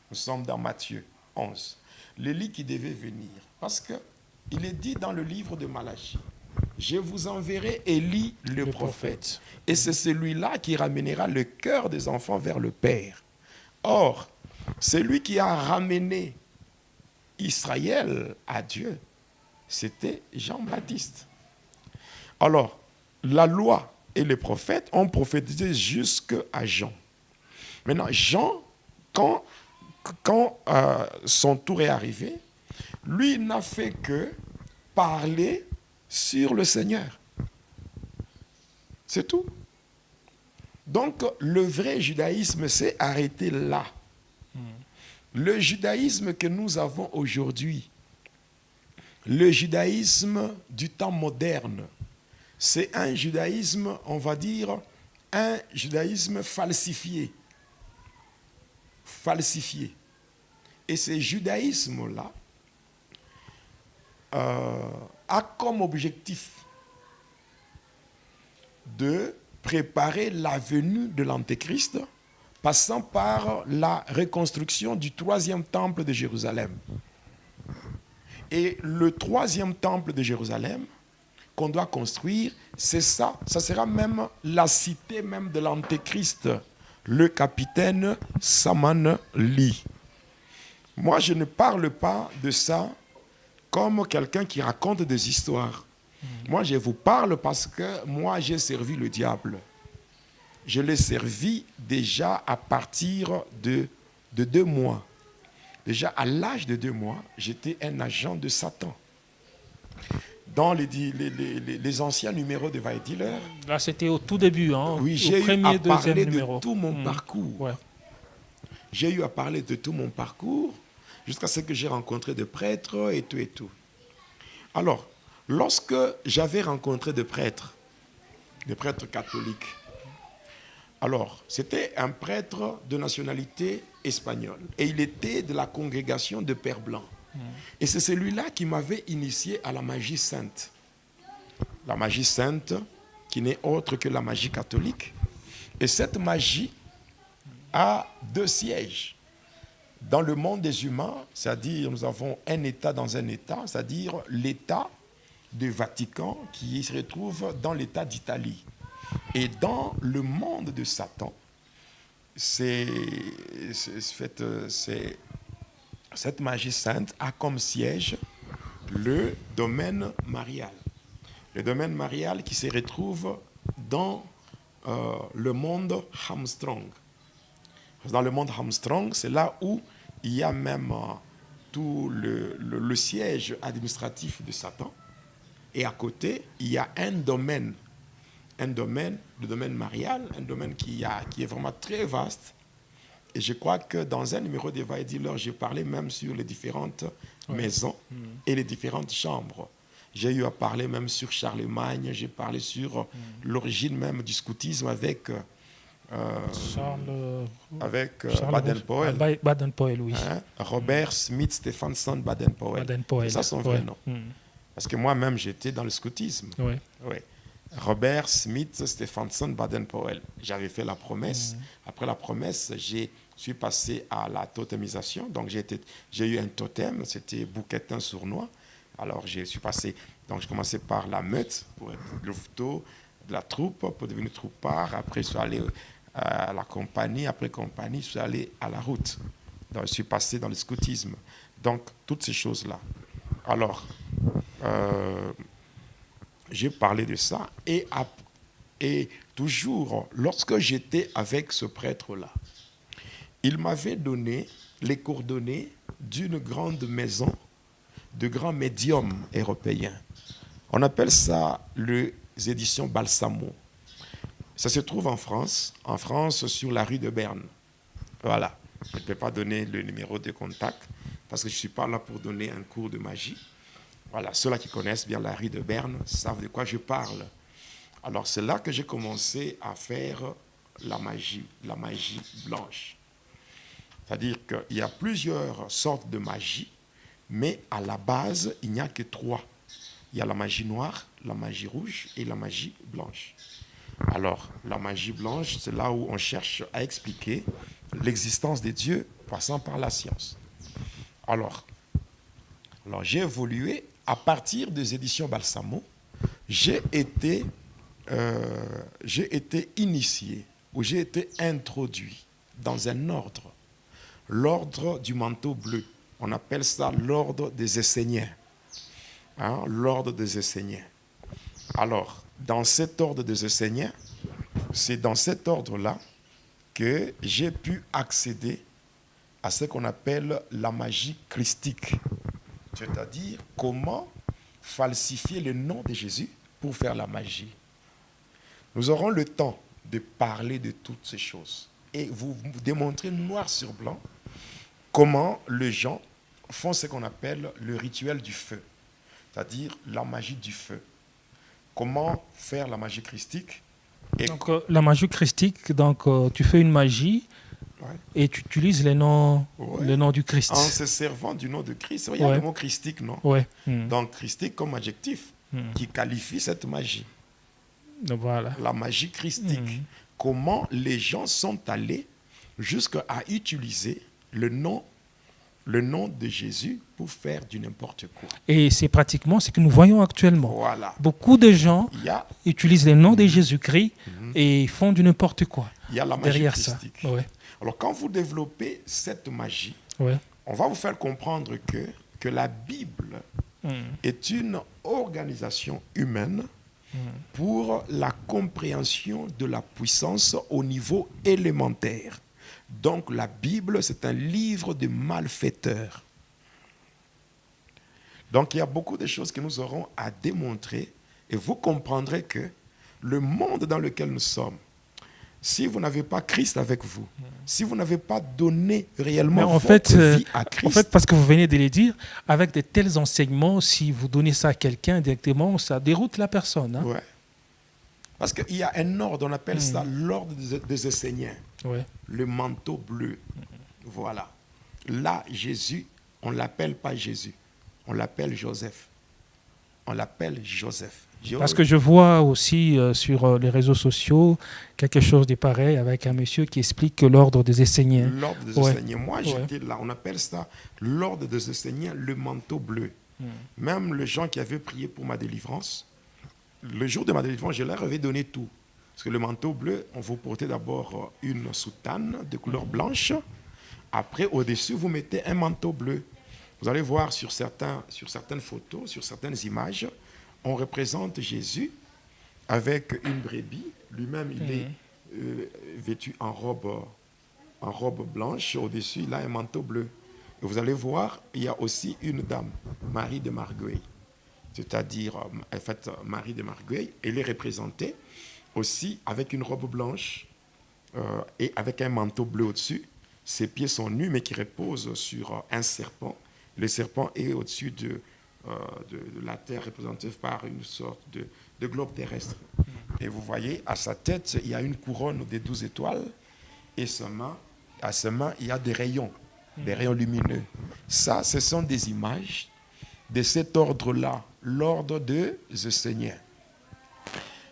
Nous sommes dans Matthieu 11. L'Élie qui devait venir. Parce qu'il est dit dans le livre de Malachie, je vous enverrai Élie le prophète. Et c'est celui-là qui ramènera le cœur des enfants vers le Père. Or, celui qui a ramené Israël à Dieu, c'était Jean-Baptiste. Alors, la loi et les prophètes ont prophétisé jusqu'à Jean. Maintenant, Jean, quand son tour est arrivé, lui n'a fait que parler sur le Seigneur. C'est tout. Donc, le vrai judaïsme s'est arrêté là. Le judaïsme que nous avons aujourd'hui, le judaïsme du temps moderne, c'est un judaïsme, on va dire, un judaïsme falsifié. Falsifié. Et ce judaïsme-là a comme objectif de préparer la venue de l'Antéchrist, passant par la reconstruction du 3e temple de Jérusalem. Et le 3e temple de Jérusalem qu'on doit construire, c'est ça. Ça sera même la cité même de l'Antéchrist, le capitaine Saman Lee. Moi, je ne parle pas de ça comme quelqu'un qui raconte des histoires. Moi, je vous parle parce que moi, j'ai servi le diable. Je l'ai servi déjà à partir de 2 mois. Déjà, à l'âge de 2 mois, j'étais un agent de Satan. Dans les anciens numéros de Vaille Dealer. Là, c'était au tout début, hein, oui, j'ai eu à parler de tout mon parcours. Ouais. J'ai eu à parler de tout mon parcours jusqu'à ce que j'ai rencontré des prêtres et tout et tout. Alors, lorsque j'avais rencontré des prêtres catholiques, alors, c'était un prêtre de nationalité espagnole et il était de la congrégation de Pères Blancs. Et c'est celui-là qui m'avait initié à la magie sainte. La magie sainte qui n'est autre que la magie catholique. Et cette magie a 2 sièges. Dans le monde des humains, c'est-à-dire nous avons un État dans un État, c'est-à-dire l'État du Vatican qui se retrouve dans l'État d'Italie. Et dans le monde de Satan, cette magie sainte a comme siège le domaine marial. Le domaine marial qui se retrouve dans le monde Armstrong. Dans le monde Armstrong, c'est là où il y a même tout le siège administratif de Satan. Et à côté, il y a un domaine, le domaine marial, un domaine qui est vraiment très vaste. Et je crois que dans un numéro de Vaille Dealer, j'ai parlé même sur les différentes maisons et les différentes chambres. J'ai eu à parler même sur Charlemagne, j'ai parlé sur l'origine même du scoutisme avec Baden-Powell. Baden-Powell, oui. Hein? Robert Smith Stephenson Baden-Powell. C'est ça son vrai nom. Parce que moi-même, j'étais dans le scoutisme. Oui. Robert Smith Stephenson Baden-Powell. J'avais fait la promesse. Après la promesse, je suis passé à la totémisation. Donc, j'ai eu un totem, c'était Bouquetin sournois. Alors, je suis passé. Donc, je commençais par la meute pour être louveteau de la troupe, pour devenir troupard. Après, je suis allé à la compagnie. Après compagnie, je suis allé à la route. Donc, je suis passé dans le scoutisme. Donc, toutes ces choses-là. Alors, j'ai parlé de ça. Et toujours, lorsque j'étais avec ce prêtre-là, il m'avait donné les coordonnées d'une grande maison de grands médiums européens. On appelle ça les éditions Balsamo. Ça se trouve en France sur la rue de Berne. Voilà. Je ne peux pas donner le numéro de contact parce que je ne suis pas là pour donner un cours de magie. Voilà, ceux-là qui connaissent bien la rue de Berne savent de quoi je parle. Alors, c'est là que j'ai commencé à faire la magie blanche. C'est-à-dire qu'il y a plusieurs sortes de magie, mais à la base, il n'y a que 3. Il y a la magie noire, la magie rouge et la magie blanche. Alors, la magie blanche, c'est là où on cherche à expliquer l'existence des dieux passant par la science. Alors j'ai évolué à partir des éditions Balsamo. J'ai été initié ou j'ai été introduit dans un ordre, l'ordre du manteau bleu. On appelle ça l'ordre des Esséniens. Hein, l'ordre des Esséniens. Alors, dans cet ordre des Esséniens, c'est dans cet ordre-là que j'ai pu accéder à ce qu'on appelle la magie christique. C'est-à-dire comment falsifier le nom de Jésus pour faire la magie. Nous aurons le temps de parler de toutes ces choses et vous démontrer noir sur blanc comment les gens font ce qu'on appelle le rituel du feu, c'est-à-dire la magie du feu. Comment faire la magie christique Donc, la magie christique, donc, tu fais une magie et tu utilises les noms du Christ. En se servant du nom de Christ. Il y a le mot christique, non? Donc, christique comme adjectif qui qualifie cette magie. Voilà. La magie christique. Comment les gens sont allés jusqu'à utiliser le nom de Jésus pour faire du n'importe quoi. Et c'est pratiquement ce que nous voyons actuellement. Voilà. Beaucoup de gens utilisent les noms de Jésus-Christ et font du n'importe quoi. Il y a la magie derrière christique. Ça. Ouais. Alors quand vous développez cette magie, on va vous faire comprendre que la Bible est une organisation humaine pour la compréhension de la puissance au niveau élémentaire. Donc la Bible, c'est un livre de malfaiteurs. Donc il y a beaucoup de choses que nous aurons à démontrer et vous comprendrez que le monde dans lequel nous sommes, si vous n'avez pas Christ avec vous, si vous n'avez pas donné réellement votre vie à Christ... En fait, parce que vous venez de le dire, avec de tels enseignements, si vous donnez ça à quelqu'un directement, ça déroute la personne. Hein? Ouais. Parce qu'il y a un ordre, on appelle ça l'ordre des Esséniens. Ouais. Le manteau bleu. Voilà. Là, Jésus, on ne l'appelle pas Jésus. On l'appelle Joseph. On l'appelle Joseph. Parce que je vois aussi sur les réseaux sociaux quelque chose de pareil avec un monsieur qui explique que l'ordre des Esséniens. L'ordre des Esséniens. Moi, j'étais là. On appelle ça l'ordre des Esséniens, le manteau bleu. Même les gens qui avaient prié pour ma délivrance, le jour de ma délivrance, je leur avais donné tout. Parce que le manteau bleu, on vous portait d'abord une soutane de couleur blanche. Après, au-dessus, vous mettez un manteau bleu. Vous allez voir sur certaines photos, sur certaines images, on représente Jésus avec une brebis. Lui-même, il est vêtu en robe blanche. Au-dessus, il a un manteau bleu. Et vous allez voir, il y a aussi une dame, Marie de Margueil. C'est-à-dire, en fait, Marie de Margueil, elle est représentée aussi avec une robe blanche et avec un manteau bleu au-dessus. Ses pieds sont nus, mais qui reposent sur un serpent. Le serpent est au-dessus de la terre, représenté par une sorte de globe terrestre. Et vous voyez, à sa tête, il y a une couronne des 12 étoiles. Et à ses mains, il y a des rayons lumineux. Ça, ce sont des images de cet ordre-là, l'ordre des Esséniens.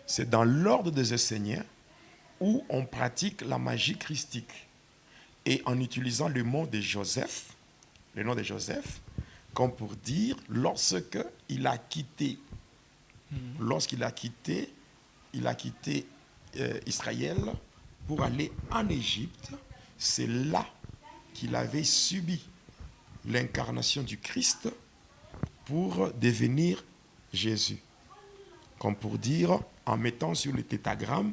C'est dans l'ordre des Esséniens où on pratique la magie christique. Et en utilisant le nom de Joseph, comme pour dire, lorsqu'il a quitté Israël pour aller en Égypte, c'est là qu'il avait subi l'incarnation du Christ pour devenir Jésus. Comme pour dire, en mettant sur le tétragramme,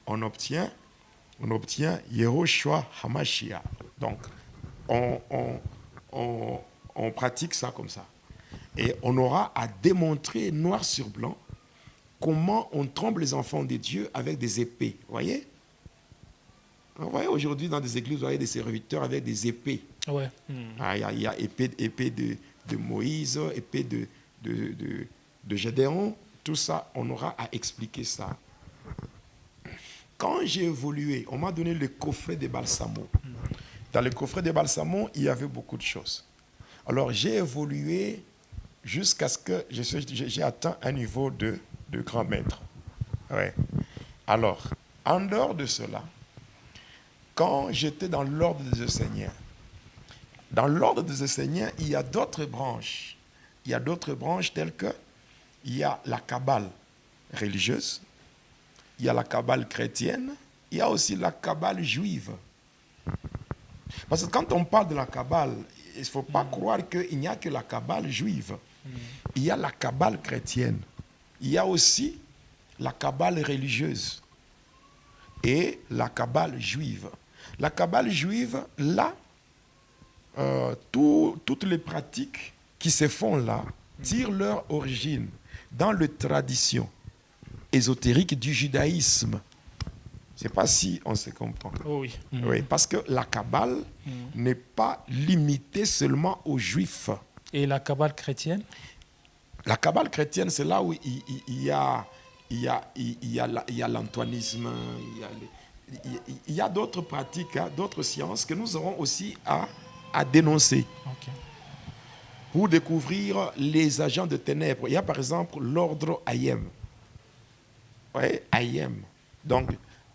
on obtient Yehoshua Hamashiach. Donc, on pratique ça comme ça. Et on aura à démontrer noir sur blanc comment on trompe les enfants de Dieu avec des épées. Vous voyez? Vous voyez aujourd'hui dans des églises, vous voyez des serviteurs avec des épées. Ouais. Il y a épée de Moïse, épée de Gédéon. Tout ça, on aura à expliquer ça. Quand j'ai évolué, on m'a donné le coffret des Balsamo. Dans le coffret des Balsamo, il y avait beaucoup de choses. Alors, j'ai évolué jusqu'à ce que j'ai atteint un niveau de grand maître. Ouais. Alors, en dehors de cela, quand j'étais dans l'ordre des Esséniens, il y a d'autres branches. Il y a d'autres branches telles que il y a la Kabbale religieuse, il y a la Kabbale chrétienne, il y a aussi la Kabbale juive. Parce que quand on parle de la Kabbale, il ne faut pas croire qu'il n'y a que la Kabbale juive. Il y a la Kabbale chrétienne. Il y a aussi la Kabbale religieuse et la Kabbale juive. La Kabbale juive, là, toutes les pratiques qui se font là tirent leur origine dans les traditions ésotériques du judaïsme. Je ne sais pas si on se comprend. Oh oui. Oui, parce que la Kabbale n'est pas limitée seulement aux Juifs. Et la Kabbale chrétienne? La Kabbale chrétienne, c'est là où il y a il y a l'antoinisme, il y a d'autres pratiques, hein, d'autres sciences que nous aurons aussi à dénoncer. Okay. Pour découvrir les agents de ténèbres. Il y a par exemple l'ordre Ayem. Oui, Ayem. Donc,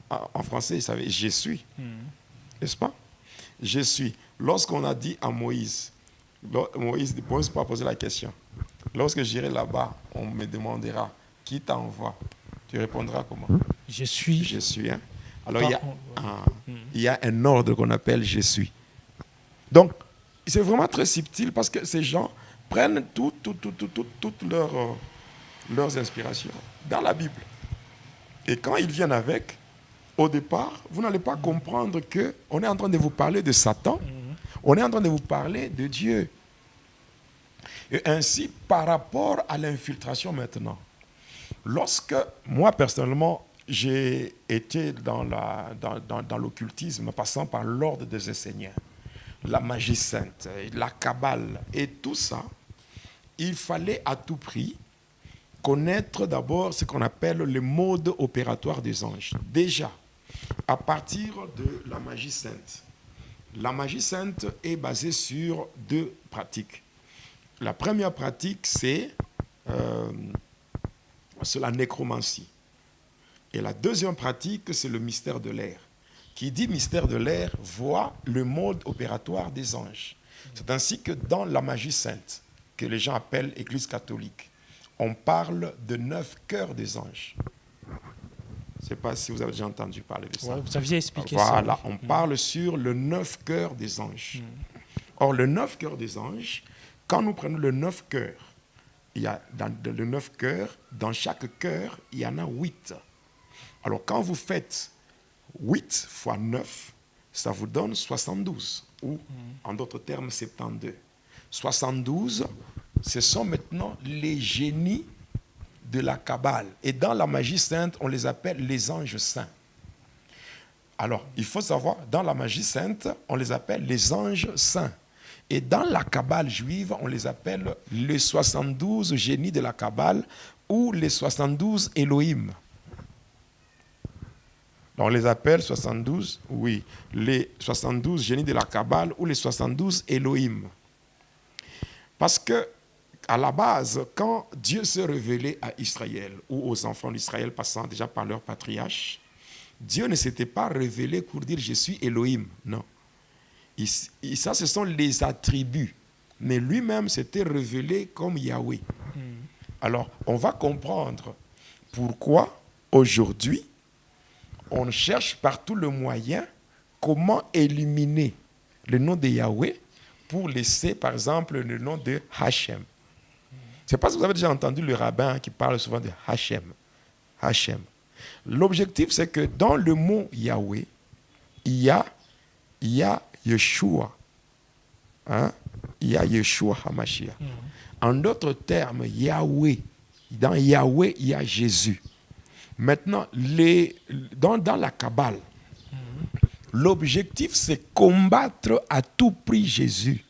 en français, vous savez, je suis. N'est-ce pas? Je suis. Lorsqu'on a dit à Moïse ne pose pas poser la question. Lorsque j'irai là-bas, on me demandera qui t'envoie. Tu répondras comment? Je suis. Je suis. Hein? Alors, il y a un ordre qu'on appelle je suis. Donc, c'est vraiment très subtil parce que ces gens prennent toutes leurs inspirations dans la Bible. Et quand ils viennent avec, au départ, vous n'allez pas comprendre qu'on est en train de vous parler de Satan, on est en train de vous parler de Dieu. Et ainsi, par rapport à l'infiltration maintenant, lorsque moi, personnellement, j'ai été dans l'occultisme, passant par l'ordre des enseignants, la magie sainte, la kabbale et tout ça, il fallait à tout prix connaître d'abord ce qu'on appelle le mode opératoire des anges. Déjà, à partir de la magie sainte. La magie sainte est basée sur deux pratiques. La première pratique, c'est la nécromancie. Et la deuxième pratique, c'est le mystère de l'air. Qui dit mystère de l'air voit le mode opératoire des anges. C'est ainsi que dans la magie sainte, que les gens appellent Église catholique, on parle de 9 cœurs des anges. Je ne sais pas si vous avez déjà entendu parler de ça. Ouais, vous aviez expliqué ça. Voilà, on parle sur le 9 cœurs des anges. Or, le 9 cœurs des anges, quand nous prenons le 9 cœurs, il y a dans le 9 cœurs, dans chaque cœur, il y en a 8. Alors, quand vous faites 8 fois 9, ça vous donne 72, ou en d'autres termes, 72. 72, ce sont maintenant les génies de la Kabbale. Et dans la magie sainte, on les appelle les anges saints. Alors, il faut savoir, dans la magie sainte, on les appelle les anges saints. Et dans la Kabbale juive, on les appelle les 72 génies de la Kabbale ou les 72 Elohim. On les appelle 72, oui, les 72 génies de la Kabbale ou les 72 Elohim. Parce que, à la base, quand Dieu s'est révélé à Israël ou aux enfants d'Israël passant déjà par leur patriarche, Dieu ne s'était pas révélé pour dire « je suis Elohim ». Non. Ça, ce sont les attributs. Mais lui-même s'était révélé comme Yahweh. Alors, on va comprendre pourquoi, aujourd'hui, on cherche par tous les moyens comment éliminer le nom de Yahweh pour laisser, par exemple, le nom de Hachem. Je ne sais pas si vous avez déjà entendu le rabbin qui parle souvent de Hachem. Hachem. L'objectif, c'est que dans le mot Yahweh, il y a Yeshua. Hein? Il y a Yeshua HaMashiach. En d'autres termes, Yahweh. Dans Yahweh, il y a Jésus. Maintenant, dans la Kabbale, l'objectif, c'est combattre à tout prix Jésus.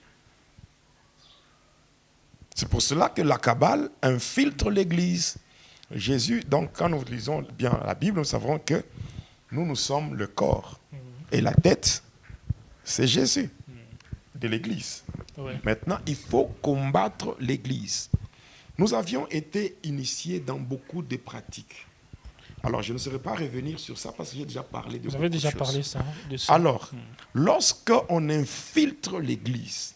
C'est pour cela que la Kabbale infiltre l'Église. Jésus, donc quand nous lisons bien la Bible, nous savons que nous sommes le corps. Et la tête, c'est Jésus de l'Église. Ouais. Maintenant, il faut combattre l'Église. Nous avions été initiés dans beaucoup de pratiques. Alors, je ne saurais pas revenir sur ça parce que j'ai déjà parlé de beaucoup de choses. Vous avez déjà parlé de ça. Alors, lorsqu'on infiltre l'Église,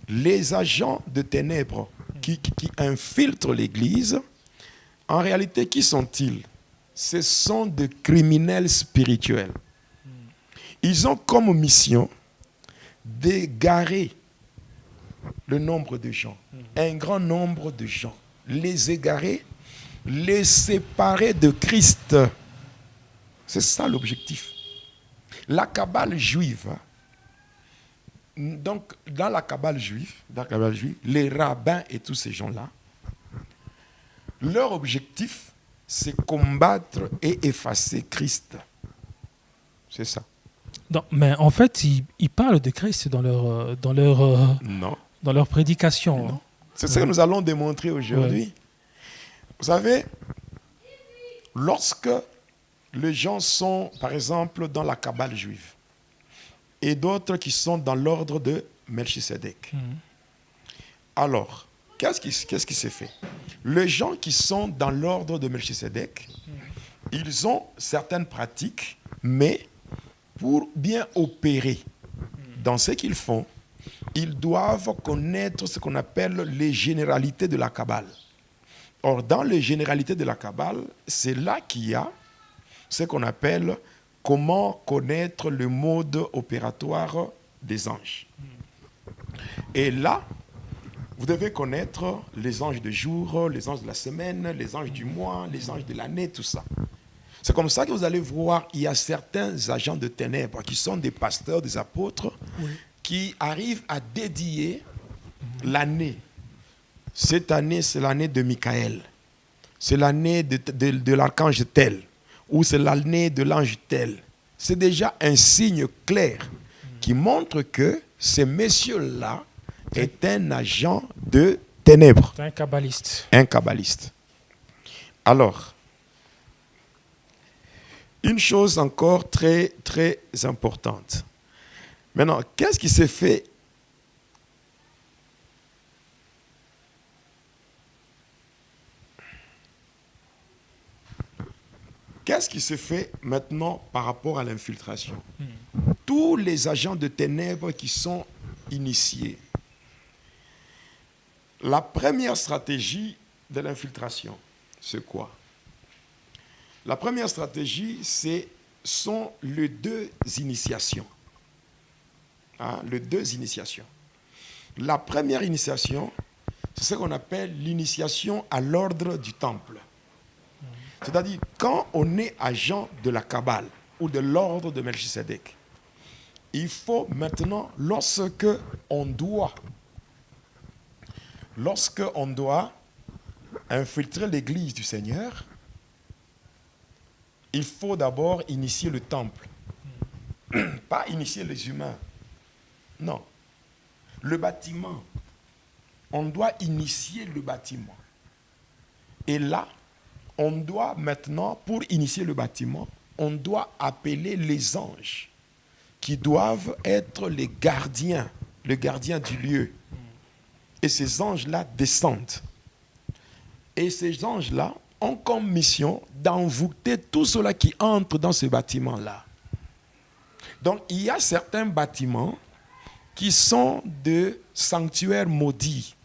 les agents de ténèbres qui infiltrent l'Église, en réalité, qui sont-ils? Ce sont des criminels spirituels. Ils ont comme mission d'égarer le nombre de gens, un grand nombre de gens, les égarer, les séparer de Christ. C'est ça l'objectif. La Kabbale juive, donc dans la Kabbale juive, les rabbins et tous ces gens-là, leur objectif, c'est combattre et effacer Christ. C'est ça. Non, mais en fait, ils parlent de Christ dans leur prédication. Non. C'est ce que nous allons démontrer aujourd'hui. Ouais. Vous savez, lorsque les gens sont, par exemple, dans la Kabbale juive, et d'autres qui sont dans l'ordre de Melchisedec. Alors, qu'est-ce qui s'est fait? Les gens qui sont dans l'ordre de Melchisedec, ils ont certaines pratiques, mais pour bien opérer dans ce qu'ils font, ils doivent connaître ce qu'on appelle les généralités de la Kabbale. Or, dans les généralités de la Kabbale, c'est là qu'il y a ce qu'on appelle comment connaître le mode opératoire des anges. Et là, vous devez connaître les anges de jour, les anges de la semaine, les anges du mois, les anges de l'année, tout ça. C'est comme ça que vous allez voir, il y a certains agents de ténèbres qui sont des pasteurs, des apôtres, qui arrivent à dédier l'année. Cette année, c'est l'année de Michael. C'est l'année de l'archange tel. Ou c'est l'année de l'ange tel. C'est déjà un signe clair qui montre que ce monsieur-là est un agent de ténèbres. Un kabbaliste. Un kabbaliste. Alors, une chose encore très, très importante. Maintenant, qu'est-ce qui s'est fait? Qu'est-ce qui se fait maintenant par rapport à l'infiltration? Tous les agents de ténèbres qui sont initiés. La première stratégie de l'infiltration, c'est quoi? La première stratégie, sont les deux initiations. Les deux initiations. La première initiation, c'est ce qu'on appelle l'initiation à l'ordre du temple. C'est-à-dire, quand on est agent de la Kabbale ou de l'ordre de Melchisedec, il faut maintenant, lorsque on doit infiltrer l'église du Seigneur, il faut d'abord initier le temple. Pas initier les humains. Non. Le bâtiment. On doit initier le bâtiment. Et là, on doit maintenant, pour initier le bâtiment, on doit appeler les anges qui doivent être les gardiens du lieu. Et ces anges-là descendent. Et ces anges-là ont comme mission d'envoûter tout cela qui entre dans ce bâtiment-là. Donc, il y a certains bâtiments qui sont de sanctuaires maudits.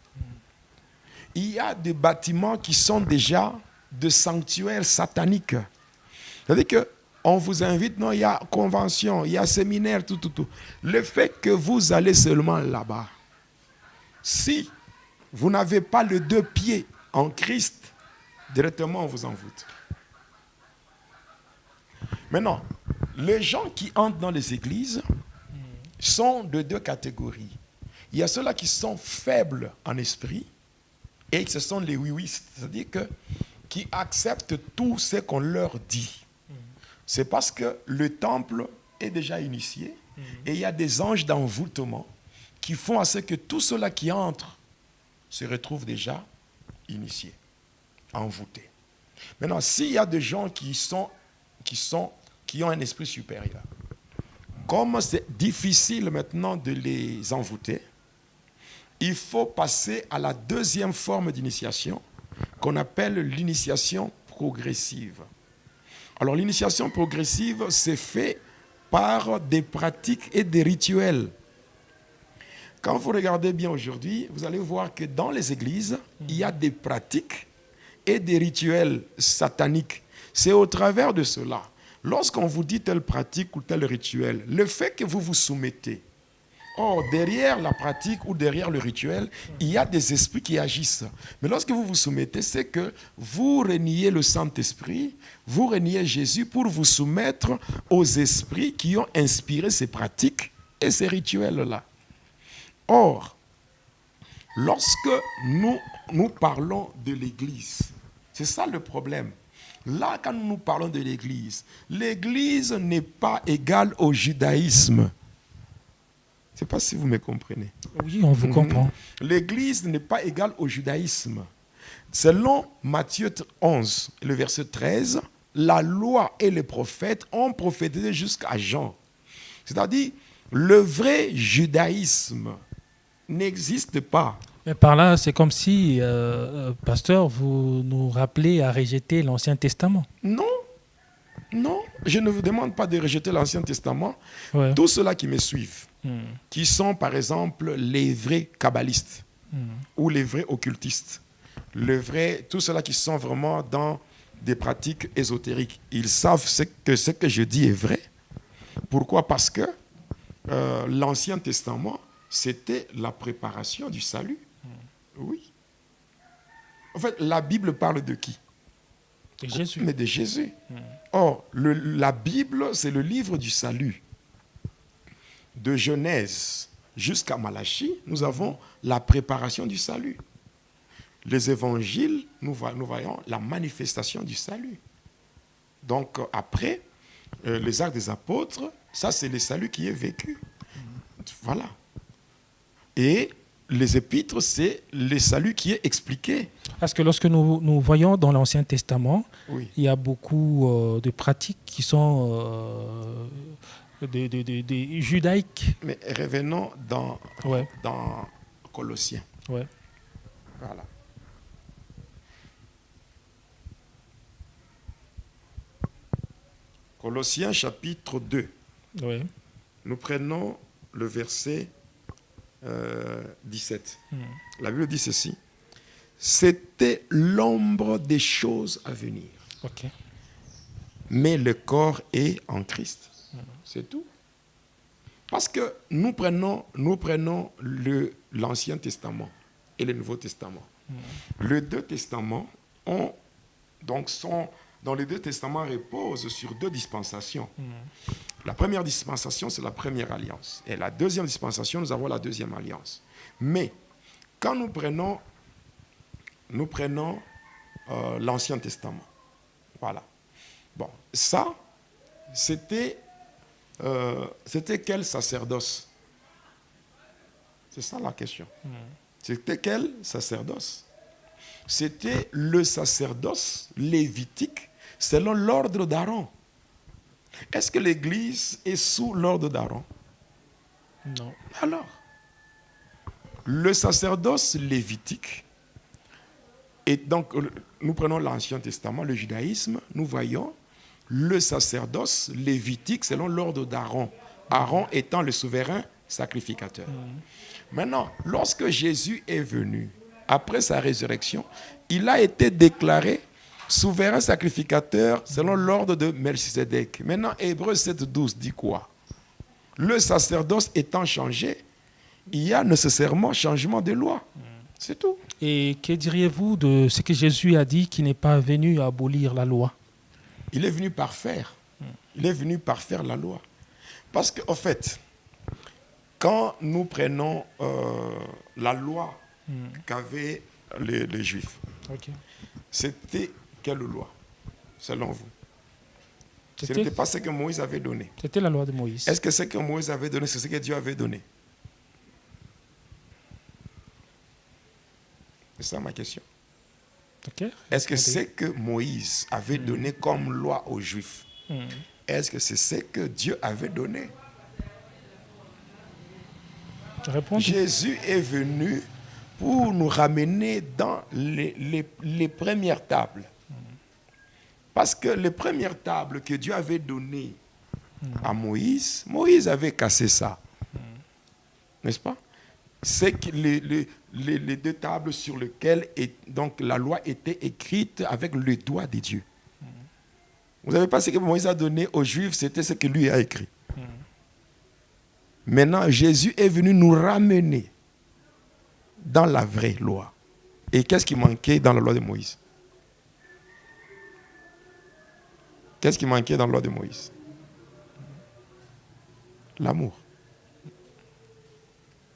Il y a des bâtiments qui sont déjà de sanctuaires sataniques. C'est-à-dire qu'on vous invite, non, il y a convention, il y a séminaire, tout. Le fait que vous allez seulement là-bas, si vous n'avez pas les deux pieds en Christ, directement on vous envoûte. Maintenant, les gens qui entrent dans les églises sont de deux catégories. Il y a ceux-là qui sont faibles en esprit et ce sont les oui-oui, c'est-à-dire qui acceptent tout ce qu'on leur dit. C'est parce que le temple est déjà initié et il y a des anges d'envoûtement qui font à ce que tout cela qui entre se retrouve déjà initié, envoûté. Maintenant, s'il y a des gens qui ont un esprit supérieur, comme c'est difficile maintenant de les envoûter, il faut passer à la deuxième forme d'initiation qu'on appelle l'initiation progressive. Alors l'initiation progressive, c'est fait par des pratiques et des rituels. Quand vous regardez bien aujourd'hui, vous allez voir que dans les églises, il y a des pratiques et des rituels sataniques. C'est au travers de cela. Lorsqu'on vous dit telle pratique ou tel rituel, le fait que vous vous soumettez, derrière la pratique ou derrière le rituel, il y a des esprits qui agissent. Mais lorsque vous vous soumettez, c'est que vous reniez le Saint-Esprit, vous reniez Jésus pour vous soumettre aux esprits qui ont inspiré ces pratiques et ces rituels-là. Or, lorsque nous parlons de l'Église, c'est ça le problème. Là, quand nous parlons de l'Église n'est pas égale au judaïsme. Je ne sais pas si vous me comprenez. Oui, on vous comprend. L'Église n'est pas égale au judaïsme. Selon Matthieu 11, le verset 13, la loi et les prophètes ont prophétisé jusqu'à Jean. C'est-à-dire, le vrai judaïsme n'existe pas. Mais par là, c'est comme si, pasteur, vous nous rappelez à rejeter l'Ancien Testament. Non, non, je ne vous demande pas de rejeter l'Ancien Testament. Ouais. Tous ceux-là qui me suivent, qui sont par exemple les vrais kabbalistes ou les vrais occultistes, tous ceux-là qui sont vraiment dans des pratiques ésotériques, ils savent que ce que je dis est vrai. Pourquoi? Parce que l'Ancien Testament, c'était la préparation du salut. Oui. En fait, la Bible parle de qui? De Jésus. Mais de Jésus. Or, la Bible, c'est le livre du salut. De Genèse jusqu'à Malachie, nous avons la préparation du salut. Les évangiles, nous voyons la manifestation du salut. Donc, après, les actes des apôtres, ça, c'est le salut qui est vécu. Voilà. Et les épîtres, c'est le salut qui est expliqué. Parce que lorsque nous voyons dans l'Ancien Testament, oui, il y a beaucoup de pratiques qui sont des judaïques. Mais revenons dans Colossiens. Ouais. Voilà. Colossiens chapitre 2. Ouais. Nous prenons le verset 17. La Bible dit ceci. C'était l'ombre des choses à venir. Okay. Mais le corps est en Christ. C'est tout. Parce que nous prenons l'Ancien Testament et le Nouveau Testament. Les deux testaments dans les deux testaments reposent sur deux dispensations. La première dispensation, c'est la première alliance. Et la deuxième dispensation, nous avons la deuxième alliance. Mais quand nous prenons l'Ancien Testament, voilà. Bon, ça, c'était quel sacerdoce? C'est ça la question. C'était quel sacerdoce? C'était le sacerdoce lévitique selon l'ordre d'Aaron. Est-ce que l'Église est sous l'ordre d'Aaron? Non. Alors, le sacerdoce lévitique, et donc nous prenons l'Ancien Testament, le judaïsme, nous voyons le sacerdoce lévitique selon l'ordre d'Aaron. Aaron étant le souverain sacrificateur. Maintenant, lorsque Jésus est venu, après sa résurrection, il a été déclaré souverain sacrificateur selon l'ordre de Melchisédek. Maintenant, Hébreux 7,12 dit quoi? Le sacerdoce étant changé, il y a nécessairement changement de loi. C'est tout. Et que diriez-vous de ce que Jésus a dit, qui n'est pas venu abolir la loi? Il est venu parfaire. Il est venu parfaire la loi. Parce qu'en fait, quand nous prenons la loi qu'avaient les Juifs, c'était quelle loi, selon vous? Ce n'était pas ce que Moïse avait donné. C'était la loi de Moïse. Est-ce que ce que Moïse avait donné, c'est ce que Dieu avait donné? C'est ça ma question. Est-ce que ce que Moïse avait donné comme loi aux Juifs, est-ce que c'est ce que Dieu avait donné? Répondez. Jésus est venu pour nous ramener dans les premières tables. Parce que les premières tables que Dieu avait données à Moïse, Moïse avait cassé ça. N'est-ce pas? C'est que les deux tables sur lesquelles donc, la loi était écrite avec le doigt de Dieu. Vous n'avez pas ce que Moïse a donné aux Juifs, c'était ce que lui a écrit. Maintenant, Jésus est venu nous ramener dans la vraie loi. Et qu'est-ce qui manquait dans la loi de Moïse? Qu'est-ce qui manquait dans la loi de Moïse? L'amour.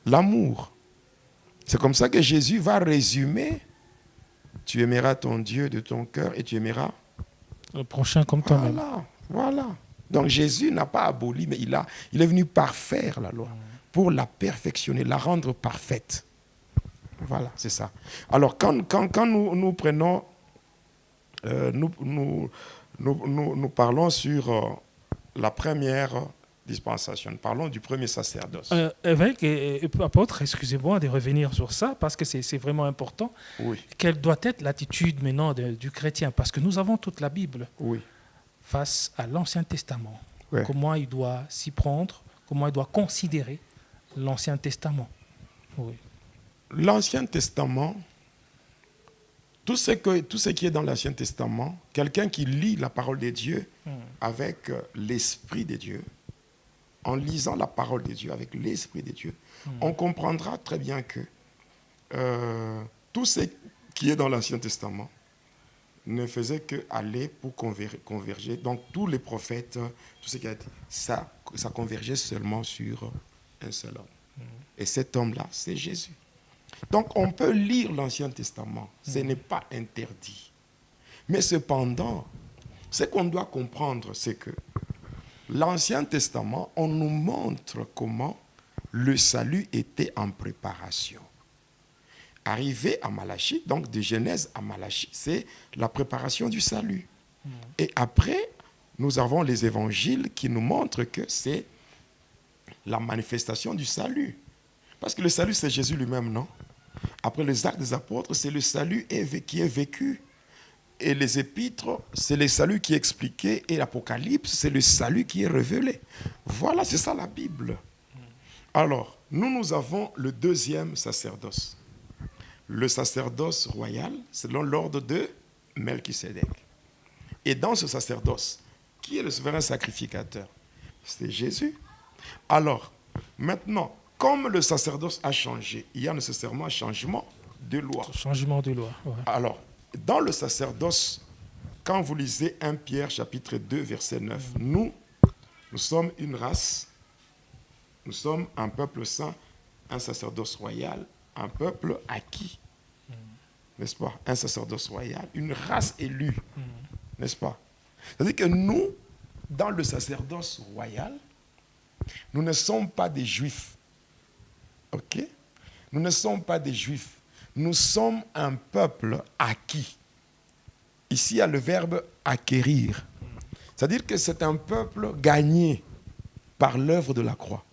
L'amour. C'est comme ça que Jésus va résumer. Tu aimeras ton Dieu de ton cœur et tu aimeras le prochain comme toi-même. Voilà. Donc Jésus n'a pas aboli, mais il est venu parfaire la loi pour la perfectionner, la rendre parfaite. Voilà, c'est ça. Alors quand nous prenons nous parlons sur la première dispensation. Nous parlons du premier sacerdoce. Évêque et apôtre, excusez-moi de revenir sur ça, parce que c'est vraiment important. Oui. Quelle doit être l'attitude maintenant du chrétien? Parce que nous avons toute la Bible face à l'Ancien Testament. Ouais. Comment il doit s'y prendre? Comment il doit considérer l'Ancien Testament? Oui. L'Ancien Testament, tout ce qui est dans l'Ancien Testament, quelqu'un qui lit la parole de Dieu avec l'Esprit de Dieu, en lisant la parole de Dieu avec l'Esprit de Dieu, on comprendra très bien que tout ce qui est dans l'Ancien Testament ne faisait qu'aller pour converger. Donc tous les prophètes, tout ce qui a été, ça convergeait seulement sur un seul homme. Et cet homme-là, c'est Jésus. Donc on peut lire l'Ancien Testament, ce n'est pas interdit. Mais cependant, ce qu'on doit comprendre, c'est que l'Ancien Testament, on nous montre comment le salut était en préparation. Arrivé à Malachie, donc de Genèse à Malachie, c'est la préparation du salut. Et après, nous avons les évangiles qui nous montrent que c'est la manifestation du salut. Parce que le salut, c'est Jésus lui-même, non? Après les actes des apôtres, c'est le salut qui est vécu. Et les épîtres, c'est le salut qui est expliqué. Et l'Apocalypse, c'est le salut qui est révélé. Voilà, c'est ça la Bible. Alors, nous avons le deuxième sacerdoce. Le sacerdoce royal, selon l'ordre de Melchisédek. Et dans ce sacerdoce, qui est le souverain sacrificateur? C'est Jésus. Alors, maintenant, comme le sacerdoce a changé, il y a nécessairement un changement de loi. Changement de loi, ouais. Alors, dans le sacerdoce, quand vous lisez 1 Pierre chapitre 2, verset 9, nous sommes une race, nous sommes un peuple saint, un sacerdoce royal, un peuple acquis, n'est-ce pas? Un sacerdoce royal, une race élue, n'est-ce pas? C'est-à-dire que nous, dans le sacerdoce royal, nous ne sommes pas des juifs, ok? Nous ne sommes pas des juifs. Nous sommes un peuple acquis. Ici, il y a le verbe acquérir. C'est-à-dire que c'est un peuple gagné par l'œuvre de la croix.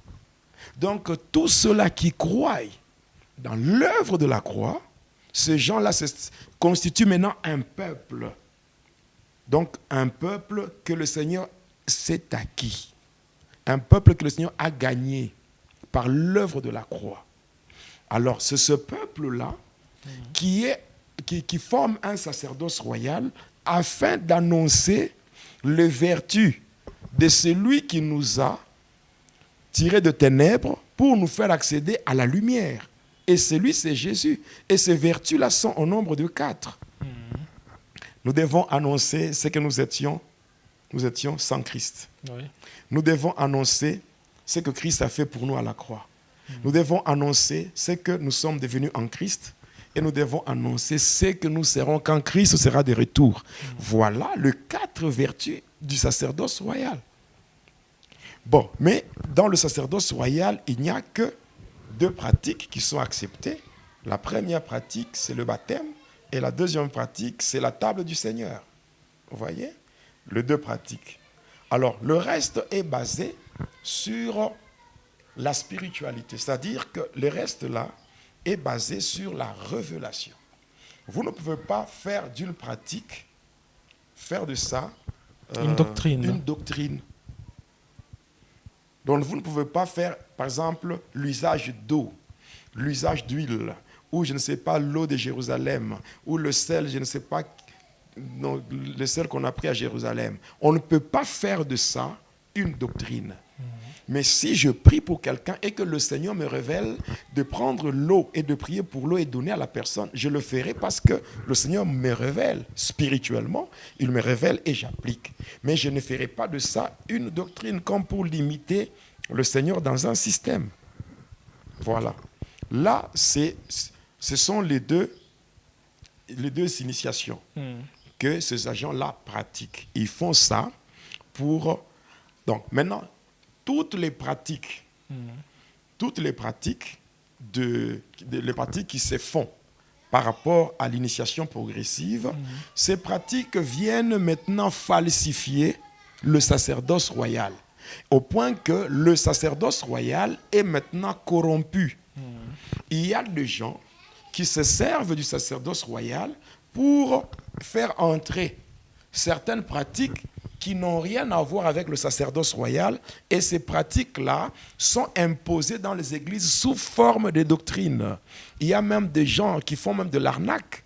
Donc, tous ceux-là qui croient dans l'œuvre de la croix, ces gens-là constituent maintenant un peuple. Donc, un peuple que le Seigneur s'est acquis. Un peuple que le Seigneur a gagné par l'œuvre de la croix. Alors, c'est ce peuple-là qui forme un sacerdoce royal afin d'annoncer les vertus de celui qui nous a tirés de ténèbres pour nous faire accéder à la lumière. Et celui, c'est Jésus. Et ces vertus-là sont au nombre de 4. Nous devons annoncer ce que nous étions sans Christ. Oui. Nous devons annoncer ce que Christ a fait pour nous à la croix. Nous devons annoncer ce que nous sommes devenus en Christ. Et nous devons annoncer ce que nous serons quand Christ sera de retour. Voilà les 4 vertus du sacerdoce royal. Bon, mais dans le sacerdoce royal, il n'y a que 2 pratiques qui sont acceptées. La première pratique, c'est le baptême. Et la deuxième pratique, c'est la table du Seigneur. Vous voyez? Les 2 pratiques. Alors, le reste est basé sur la spiritualité. C'est-à-dire que le reste là est basé sur la révélation. Vous ne pouvez pas faire d'une pratique, faire de ça une doctrine. Une doctrine. Donc vous ne pouvez pas faire, par exemple, l'usage d'eau, l'usage d'huile, ou je ne sais pas, l'eau de Jérusalem, ou le sel, je ne sais pas, non, le sel qu'on a pris à Jérusalem. On ne peut pas faire de ça une doctrine. Mais si je prie pour quelqu'un et que le Seigneur me révèle de prendre l'eau et de prier pour l'eau et donner à la personne, je le ferai parce que le Seigneur me révèle spirituellement, il me révèle et j'applique. Mais je ne ferai pas de ça une doctrine comme pour limiter le Seigneur dans un système. Voilà. Là, ce sont les deux initiations que ces agents-là pratiquent. Ils font ça pour... Donc maintenant, toutes les pratiques les pratiques qui se font par rapport à l'initiation progressive, ces pratiques viennent maintenant falsifier le sacerdoce royal, au point que le sacerdoce royal est maintenant corrompu. Il y a des gens qui se servent du sacerdoce royal pour faire entrer certaines pratiques qui n'ont rien à voir avec le sacerdoce royal, et ces pratiques-là sont imposées dans les églises sous forme de doctrines. Il y a même des gens qui font même de l'arnaque.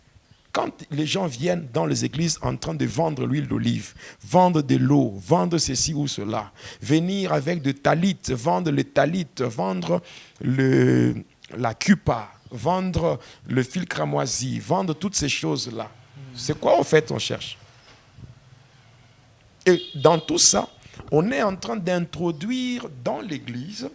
Quand les gens viennent dans les églises en train de vendre l'huile d'olive, vendre de l'eau, vendre ceci ou cela, venir avec de talit, vendre les talit, vendre la cupa, vendre le fil cramoisi, vendre toutes ces choses-là. C'est quoi en fait on cherche? Et dans tout ça, on est en train d'introduire dans l'Église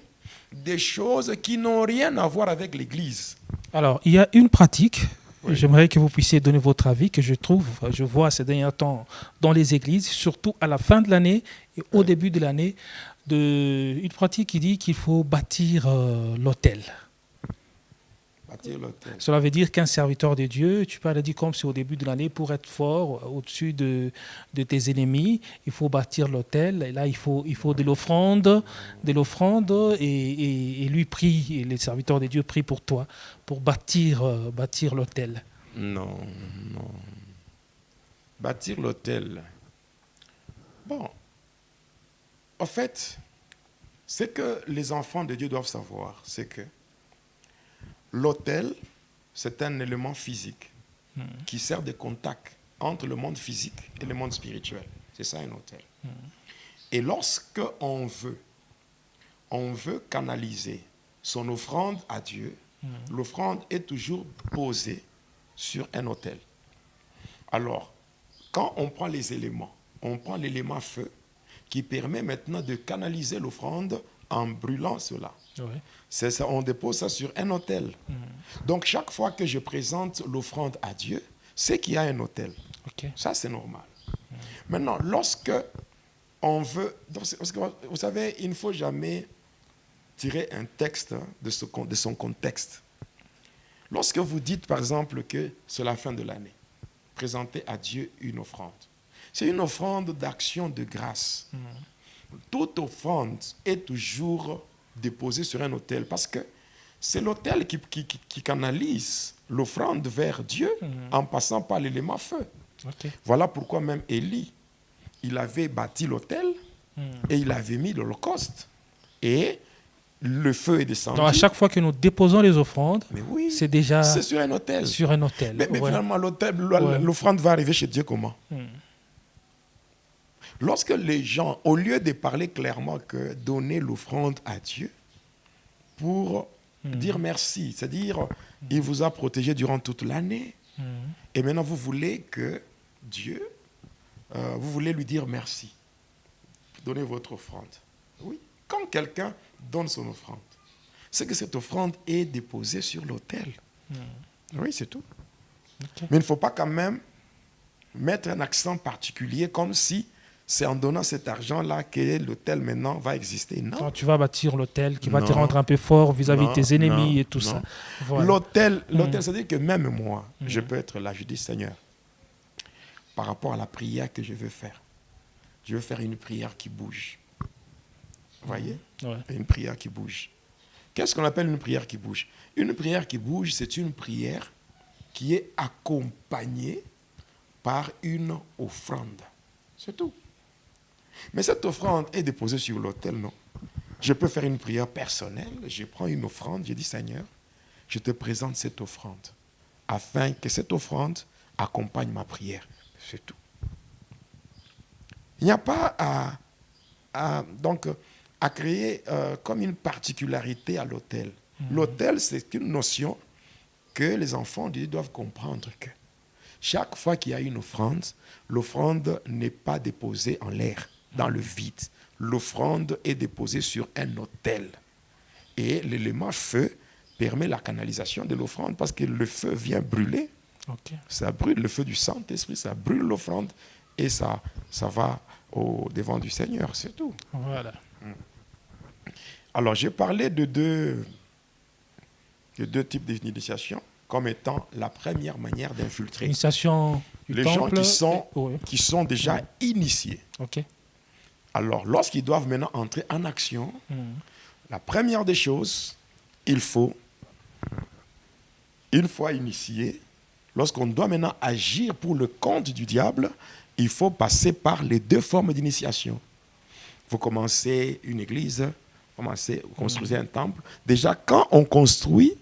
des choses qui n'ont rien à voir avec l'Église. Alors, il y a une pratique, oui. J'aimerais que vous puissiez donner votre avis, que je vois ces derniers temps dans les églises, surtout à la fin de l'année et au début de l'année, une pratique qui dit qu'il faut bâtir l'autel. Cela veut dire qu'un serviteur de Dieu, tu peux le dire comme c'est au début de l'année, pour être fort au-dessus de tes ennemis, il faut bâtir l'autel. Et là, il faut de l'offrande, et lui prie, et les serviteurs de Dieu prient pour toi, pour bâtir l'autel. Non. Bâtir l'autel. Bon, en fait, ce que les enfants de Dieu doivent savoir, c'est que l'autel, c'est un élément physique qui sert de contact entre le monde physique et le monde spirituel. C'est ça un autel. Et lorsque on veut canaliser son offrande à Dieu, l'offrande est toujours posée sur un autel. Alors, quand on prend les éléments, on prend l'élément feu qui permet maintenant de canaliser l'offrande en brûlant cela. Oui. Ça, on dépose ça sur un autel. Donc, chaque fois que je présente l'offrande à Dieu, c'est qu'il y a un autel. Okay. Ça, c'est normal. Maintenant, lorsque on veut... Parce que, vous savez, il ne faut jamais tirer un texte de son contexte. Lorsque vous dites, par exemple, que c'est la fin de l'année, présentez à Dieu une offrande. C'est une offrande d'action de grâce. Toute offrande est toujours déposée sur un autel parce que c'est l'autel qui canalise l'offrande vers Dieu en passant par l'élément feu. Okay. Voilà pourquoi même Élie, il avait bâti l'autel et il avait mis l'holocauste. Et le feu est descendu. Donc à chaque fois que nous déposons les offrandes, oui, c'est déjà sur un autel. Sur un autel. Mais finalement, l'offrande va arriver chez Dieu comment? Lorsque les gens, au lieu de parler clairement que donner l'offrande à Dieu pour dire merci, c'est-à-dire il vous a protégé durant toute l'année et maintenant vous voulez que Dieu, vous voulez lui dire merci, donnez votre offrande. Oui, quand quelqu'un donne son offrande, c'est que cette offrande est déposée sur l'autel. Oui, c'est tout. Okay. Mais il ne faut pas quand même mettre un accent particulier comme si c'est en donnant cet argent-là que l'autel maintenant va exister. Non. Quand tu vas bâtir l'autel qui va te rendre un peu fort vis-à-vis de tes ennemis et tout ça. Voilà. L'autel, c'est-à-dire que même moi, je peux être là, je dis Seigneur, par rapport à la prière que je veux faire une prière qui bouge. Vous voyez? Une prière qui bouge. Qu'est-ce qu'on appelle une prière qui bouge? Une prière qui bouge, c'est une prière qui est accompagnée par une offrande. C'est tout. Mais cette offrande est déposée sur l'autel, non? Je peux faire une prière personnelle, je prends une offrande, je dis Seigneur, je te présente cette offrande, afin que cette offrande accompagne ma prière. C'est tout. Il n'y a pas à créer comme une particularité à l'autel. L'autel, c'est une notion que les enfants de Dieu doivent comprendre que chaque fois qu'il y a une offrande, l'offrande n'est pas déposée en l'air, dans le vide. L'offrande est déposée sur un autel. Et l'élément feu permet la canalisation de l'offrande parce que le feu vient brûler. Okay. Ça brûle le feu du Saint-Esprit, ça brûle l'offrande et ça va au devant du Seigneur, c'est tout. Voilà. Alors, j'ai parlé de deux types d'initiation comme étant la première manière d'infiltrer. L'initiation du les temple, gens qui sont déjà initiés. Okay. Alors, lorsqu'ils doivent maintenant entrer en action, la première des choses, il faut, une fois initié, lorsqu'on doit maintenant agir pour le compte du diable, il faut passer par les deux formes d'initiation. Il faut commencer une église, construire un temple. Déjà, quand on construit,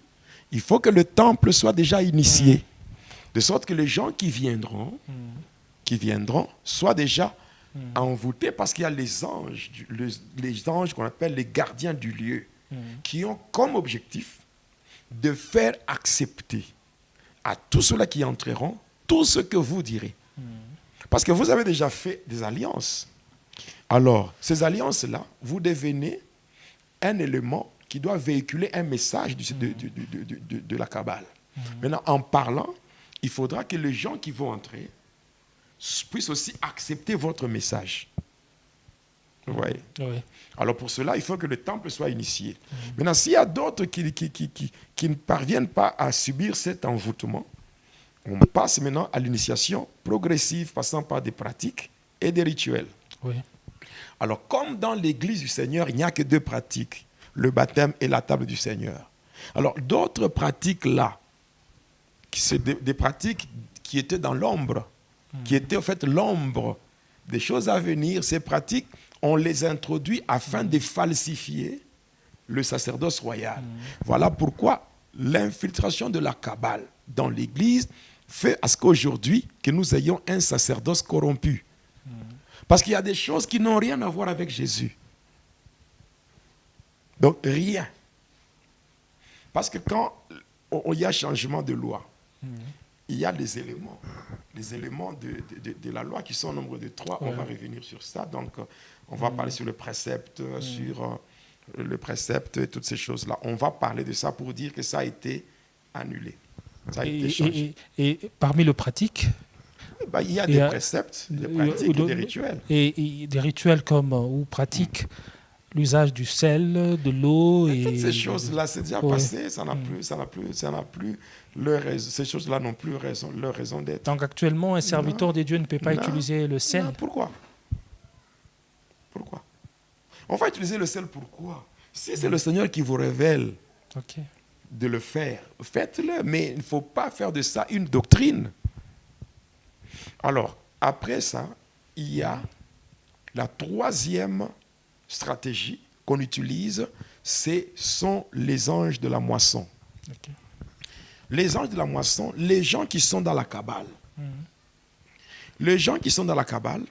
il faut que le temple soit déjà initié. De sorte que les gens qui viendront soient déjà envoûtés, parce qu'il y a les anges qu'on appelle les gardiens du lieu, qui ont comme objectif de faire accepter à tous ceux-là qui entreront tout ce que vous direz. Parce que vous avez déjà fait des alliances. Alors, ces alliances-là, vous devenez un élément qui doit véhiculer un message de la Kabbale. Maintenant, en parlant, il faudra que les gens qui vont entrer puissent aussi accepter votre message. Vous voyez? Oui. Alors pour cela, il faut que le temple soit initié. Maintenant, s'il y a d'autres qui ne parviennent pas à subir cet envoûtement, on passe maintenant à l'initiation progressive, passant par des pratiques et des rituels. Oui. Alors, comme dans l'église du Seigneur, il n'y a que deux pratiques, le baptême et la table du Seigneur. Alors, d'autres pratiques là, c'est des pratiques qui étaient dans l'ombre, qui étaient en fait l'ombre des choses à venir. Ces pratiques, on les introduit afin de falsifier le sacerdoce royal. Voilà pourquoi l'infiltration de la Kabbale dans l'Église fait à ce qu'aujourd'hui, que nous ayons un sacerdoce corrompu. Parce qu'il y a des choses qui n'ont rien à voir avec Jésus. Donc, rien. Parce que quand il y a changement de loi, il y a les éléments de la loi qui sont au nombre de 3. On va revenir sur ça. Donc, on va parler sur le précepte, sur le précepte et toutes ces choses-là. On va parler de ça pour dire que ça a été annulé. Ça a été changé. Et parmi les pratiques, il y a des préceptes, des pratiques et des rituels. Et des rituels comme ou pratiques l'usage du sel, de l'eau et toutes ces choses-là, c'est déjà passé. Ça n'a plus ces choses-là n'ont plus leur raison d'être. Donc actuellement, un serviteur de Dieu ne peut pas utiliser le sel. Non, pourquoi? On va utiliser le sel pourquoi? Si c'est le Seigneur qui vous révèle de le faire, faites-le, mais il ne faut pas faire de ça une doctrine. Alors, après ça, il y a la troisième stratégie qu'on utilise, ce sont les anges de la moisson. Les anges de la moisson, les gens qui sont dans la Kabbale. Les gens qui sont dans la Kabbale,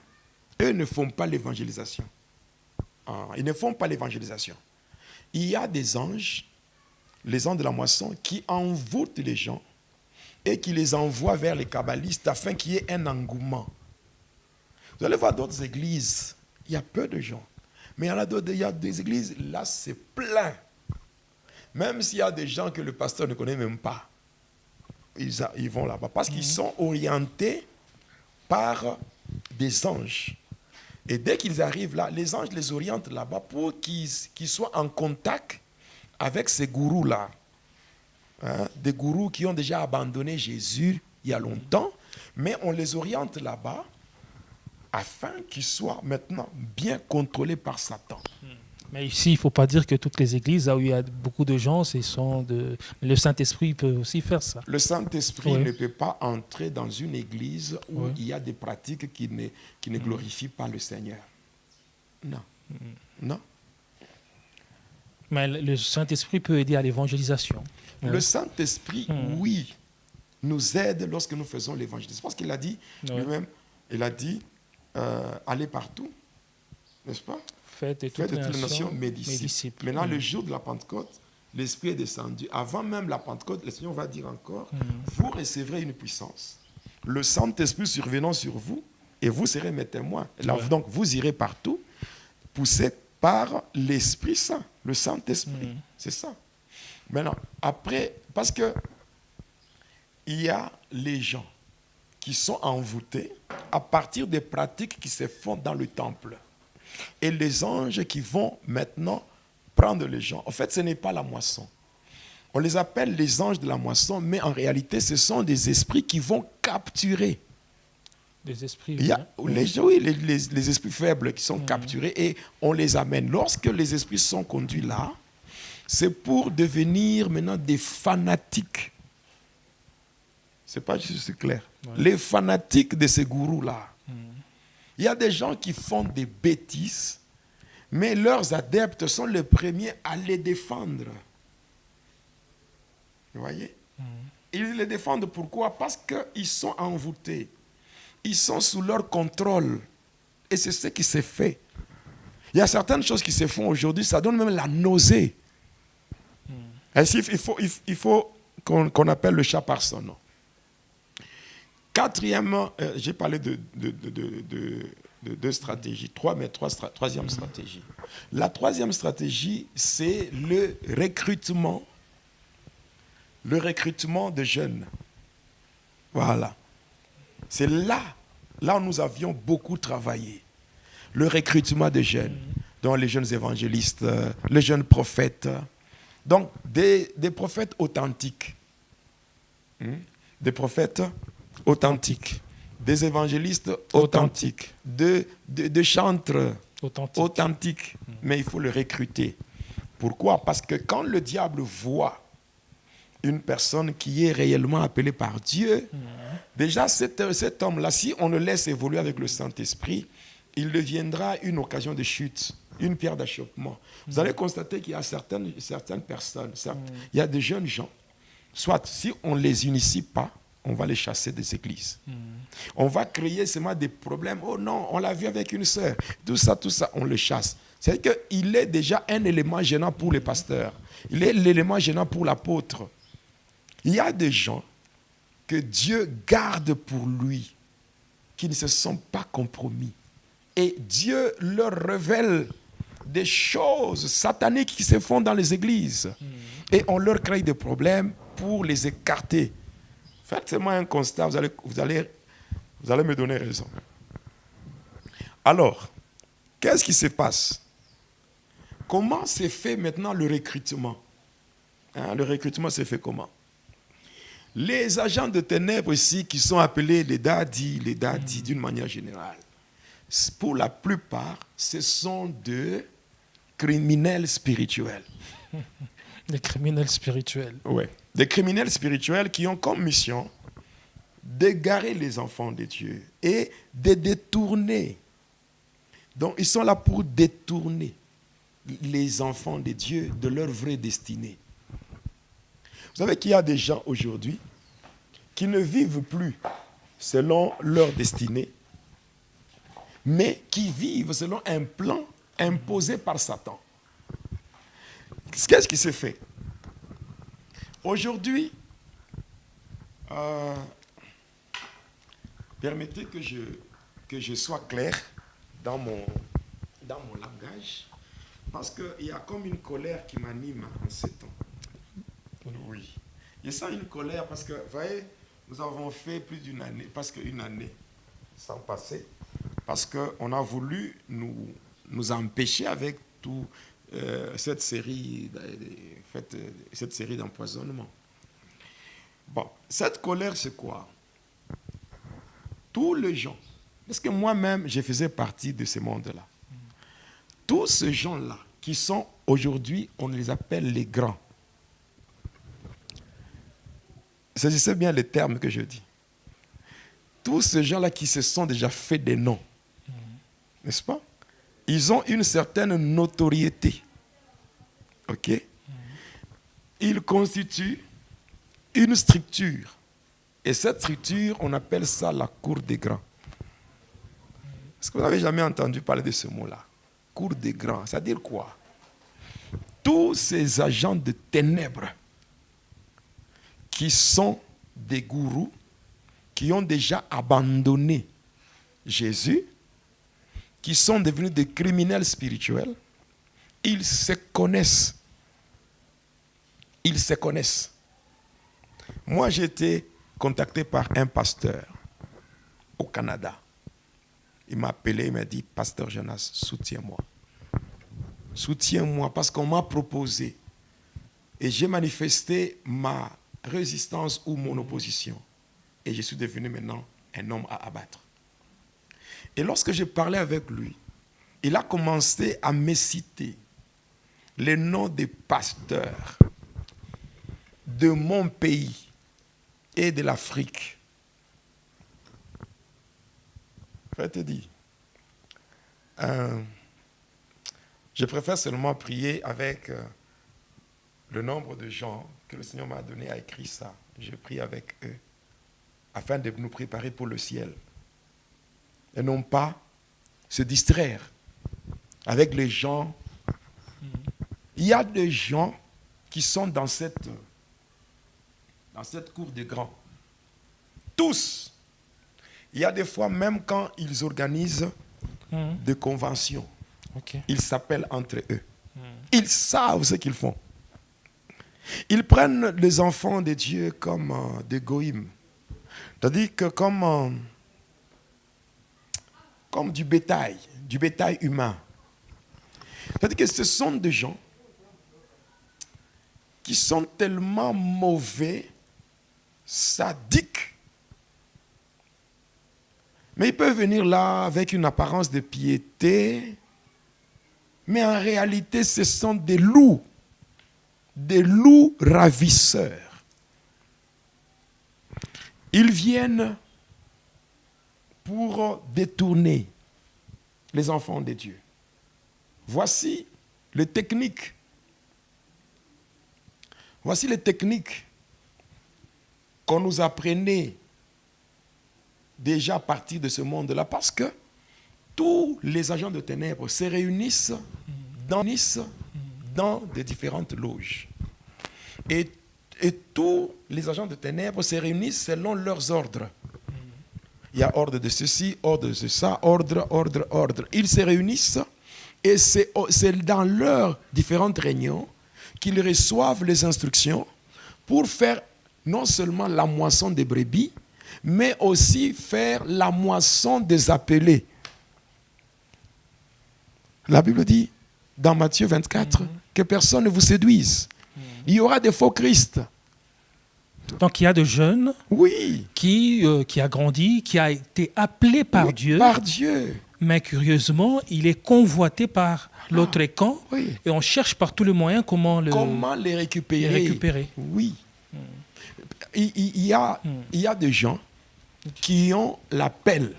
eux ne font pas l'évangélisation. Ils ne font pas l'évangélisation. Il y a des anges, les anges de la moisson, qui envoûtent les gens et qui les envoient vers les kabbalistes afin qu'il y ait un engouement. Vous allez voir d'autres églises, il y a peu de gens. Mais il y a des églises, là c'est plein. Même s'il y a des gens que le pasteur ne connaît même pas, ils vont là-bas. Parce qu'ils sont orientés par des anges. Et dès qu'ils arrivent là, les anges les orientent là-bas pour qu'ils soient en contact avec ces gourous-là. Des gourous qui ont déjà abandonné Jésus il y a longtemps, mais on les oriente là-bas afin qu'ils soient maintenant bien contrôlés par Satan. Mais ici, il ne faut pas dire que toutes les églises, là où il y a beaucoup de gens, le Saint-Esprit peut aussi faire ça. Le Saint-Esprit ne peut pas entrer dans une église où il y a des pratiques qui ne glorifient pas le Seigneur. Non. Non. Mais le Saint-Esprit peut aider à l'évangélisation. Le Saint-Esprit, oui, nous aide lorsque nous faisons l'évangélisation. Parce qu'il a dit lui-même, il a dit, allez partout, n'est-ce pas? Faites de toutes les nations mes disciples. Maintenant, le jour de la Pentecôte, l'Esprit est descendu. Avant même la Pentecôte, le Seigneur va dire encore, vous recevrez une puissance. Le Saint-Esprit survenant sur vous, et vous serez mes témoins. Là, donc, vous irez partout, poussés par l'Esprit Saint, le Saint-Esprit. C'est ça. Maintenant, après, parce que il y a les gens qui sont envoûtés à partir des pratiques qui se font dans le temple. Et les anges qui vont maintenant prendre les gens. En fait, ce n'est pas la moisson. On les appelle les anges de la moisson, mais en réalité, ce sont des esprits qui vont capturer. Des esprits. Il y a les esprits faibles qui sont capturés et on les amène. Lorsque les esprits sont conduits là, c'est pour devenir maintenant des fanatiques. C'est pas juste clair. Ouais. Les fanatiques de ces gourous-là. Il y a des gens qui font des bêtises, mais leurs adeptes sont les premiers à les défendre. Vous voyez? Ils les défendent pourquoi? Parce qu'ils sont envoûtés. Ils sont sous leur contrôle. Et c'est ce qui s'est fait. Il y a certaines choses qui se font aujourd'hui, ça donne même la nausée. Il faut qu'on appelle le chat par son nom. Quatrièmement, j'ai parlé de deux stratégies, troisième stratégie. La troisième stratégie, c'est le recrutement de jeunes. Voilà. C'est là où nous avions beaucoup travaillé. Le recrutement de jeunes, dont les jeunes évangélistes, les jeunes prophètes. Donc, des prophètes authentiques. Des prophètes authentiques. Des évangélistes authentiques. Des chantres authentiques. Mais il faut le recruter. Pourquoi? Parce que quand le diable voit une personne qui est réellement appelée par Dieu, déjà cet homme-là, si on le laisse évoluer avec le Saint-Esprit, il deviendra une occasion de chute, une pierre d'achoppement. Vous allez constater qu'il y a certaines personnes, il y a des jeunes gens, soit si on ne les initie pas, on va les chasser des églises. On va créer seulement des problèmes. Oh non, on l'a vu avec une sœur. Tout ça, on le chasse. C'est-à-dire qu'il est déjà un élément gênant pour les pasteurs. Il est l'élément gênant pour l'apôtre. Il y a des gens que Dieu garde pour lui, qui ne se sont pas compromis. Et Dieu leur révèle des choses sataniques qui se font dans les églises. Et on leur crée des problèmes pour les écarter. Faites-moi un constat, vous allez me donner raison. Alors, qu'est-ce qui se passe? Comment s'est fait maintenant le recrutement? Le recrutement s'est fait comment? Les agents de ténèbres ici, qui sont appelés les dadis d'une manière générale, pour la plupart, ce sont de criminels spirituels. Des criminels spirituels. Oui, des criminels spirituels qui ont comme mission d'égarer les enfants de Dieu et de détourner. Donc, ils sont là pour détourner les enfants de Dieu de leur vraie destinée. Vous savez qu'il y a des gens aujourd'hui qui ne vivent plus selon leur destinée, mais qui vivent selon un plan imposé par Satan. Qu'est-ce qui s'est fait? Aujourd'hui, permettez que je sois clair dans mon langage, parce qu'il y a comme une colère qui m'anime en ces temps. Oui. Je sens une colère parce que, vous voyez, nous avons fait plus d'une année, parce qu'une année sans passer, parce qu'on a voulu nous empêcher avec tout cette série d'empoisonnement. Bon, cette colère, c'est quoi? Tous les gens, parce que moi-même, je faisais partie de ce monde-là. Tous ces gens-là qui sont aujourd'hui, on les appelle les grands. Saisissez bien les termes que je dis. Tous ces gens-là qui se sont déjà fait des noms, n'est-ce pas? Ils ont une certaine notoriété. OK? Ils constituent une structure. Et cette structure, on appelle ça la cour des grands. Est-ce que vous n'avez jamais entendu parler de ce mot-là? Cour des grands, ça veut dire quoi? Tous ces agents de ténèbres qui sont des gourous, qui ont déjà abandonné Jésus, qui sont devenus des criminels spirituels, ils se connaissent. Ils se connaissent. Moi, j'ai été contacté par un pasteur au Canada. Il m'a appelé, il m'a dit, Pasteur Jonas, soutiens-moi. Soutiens-moi parce qu'on m'a proposé Et j'ai manifesté ma résistance ou mon opposition. Et je suis devenu maintenant un homme à abattre. Et lorsque je parlais avec lui, il a commencé à me citer les noms des pasteurs de mon pays et de l'Afrique. Je te dire, je préfère seulement prier avec le nombre de gens que le Seigneur m'a donné à écrire ça. Je prie avec eux afin de nous préparer pour le ciel. Et non pas se distraire avec les gens. Il y a des gens qui sont dans cette cour des grands. Tous. Il y a des fois, même quand ils organisent des conventions, ils s'appellent entre eux. Ils savent ce qu'ils font. Ils prennent les enfants de Dieu comme des goïms. C'est-à-dire que comme du bétail humain. C'est-à-dire que ce sont des gens qui sont tellement mauvais, sadiques. Mais ils peuvent venir là avec une apparence de piété, mais en réalité, ce sont des loups ravisseurs. Ils viennent pour détourner les enfants de Dieu. Voici les techniques. Voici les techniques qu'on nous apprenait déjà à partir de ce monde-là, parce que tous les agents de ténèbres se réunissent dans des différentes loges. Et tous les agents de ténèbres se réunissent selon leurs ordres. Il y a ordre de ceci, ordre de ça, ordre. Ils se réunissent et c'est dans leurs différentes réunions qu'ils reçoivent les instructions pour faire non seulement la moisson des brebis, mais aussi faire la moisson des appelés. La Bible dit, dans Matthieu 24, que personne ne vous séduise. Il y aura des faux Christ. Donc il y a des jeunes qui a grandi, qui a été appelé par Dieu. Par Dieu. Mais curieusement, il est convoité par l'autre camp. Et on cherche par tous les moyens comment les récupérer. Oui. Il y a des gens qui ont l'appel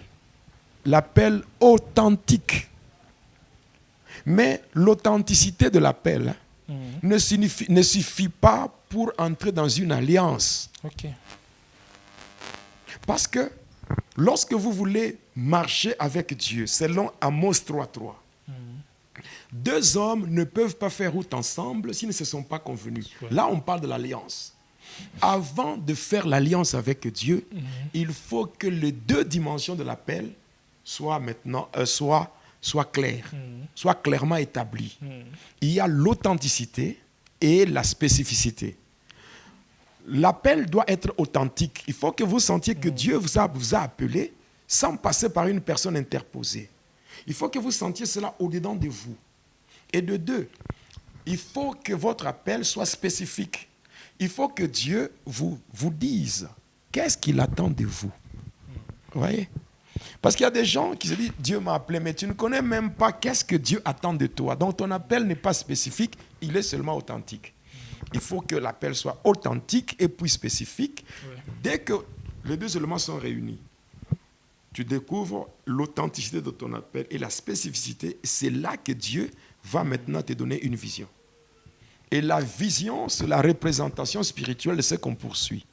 authentique. Mais l'authenticité de l'appel ne suffit pas pour entrer dans une alliance. Parce que lorsque vous voulez marcher avec Dieu, selon Amos 3.3, deux hommes ne peuvent pas faire route ensemble s'ils ne se sont pas convenus. Là, on parle de l'alliance. Avant de faire l'alliance avec Dieu, il faut que les deux dimensions de l'appel soient claires, soient clairement établies. Il y a l'authenticité et la spécificité. L'appel doit être authentique. Il faut que vous sentiez que Dieu vous a appelé sans passer par une personne interposée. Il faut que vous sentiez cela au-dedans de vous. Et de deux, il faut que votre appel soit spécifique. Il faut que Dieu vous dise qu'est-ce qu'il attend de vous. Vous voyez? Parce qu'il y a des gens qui se disent, Dieu m'a appelé, mais tu ne connais même pas qu'est-ce que Dieu attend de toi. Donc ton appel n'est pas spécifique, il est seulement authentique. Il faut que l'appel soit authentique et puis spécifique. Dès que les deux éléments sont réunis, tu découvres l'authenticité de ton appel et la spécificité. C'est là que Dieu va maintenant te donner une vision. Et la vision, c'est la représentation spirituelle de ce qu'on poursuit.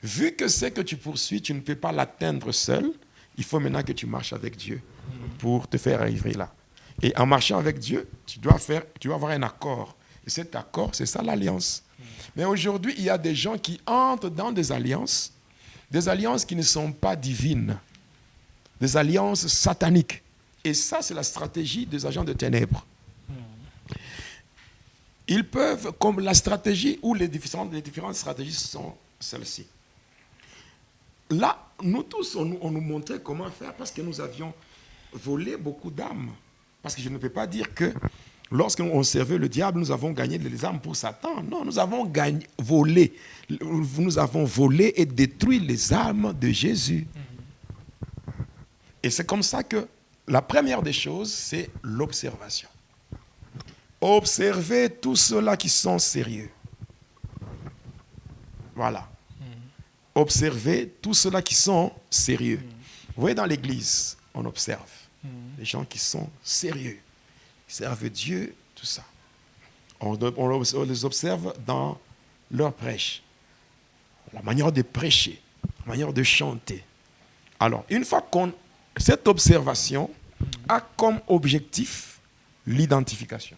Vu que ce que tu poursuis, tu ne peux pas l'atteindre seul, il faut maintenant que tu marches avec Dieu pour te faire arriver là. Et en marchant avec Dieu, tu dois avoir un accord. Et cet accord, c'est ça l'alliance. Mais aujourd'hui, il y a des gens qui entrent dans des alliances qui ne sont pas divines, des alliances sataniques. Et ça, c'est la stratégie des agents de ténèbres. Ils peuvent, comme la stratégie ou les différentes stratégies sont celles-ci. Là, nous tous, on nous montrait comment faire parce que nous avions volé beaucoup d'âmes. Parce que je ne peux pas dire que Lorsqu'on servait le diable, nous avons gagné les âmes pour Satan. Non, nous avons volé. Nous avons volé et détruit les âmes de Jésus. Et c'est comme ça que la première des choses, c'est l'observation. Observez tous ceux-là qui sont sérieux. Voilà. Observez tous ceux-là qui sont sérieux. Vous voyez, dans l'église, on observe les gens qui sont sérieux, qui servent Dieu, tout ça. On les observe dans leur prêche, la manière de prêcher, la manière de chanter. Alors, une fois cette observation a comme objectif l'identification.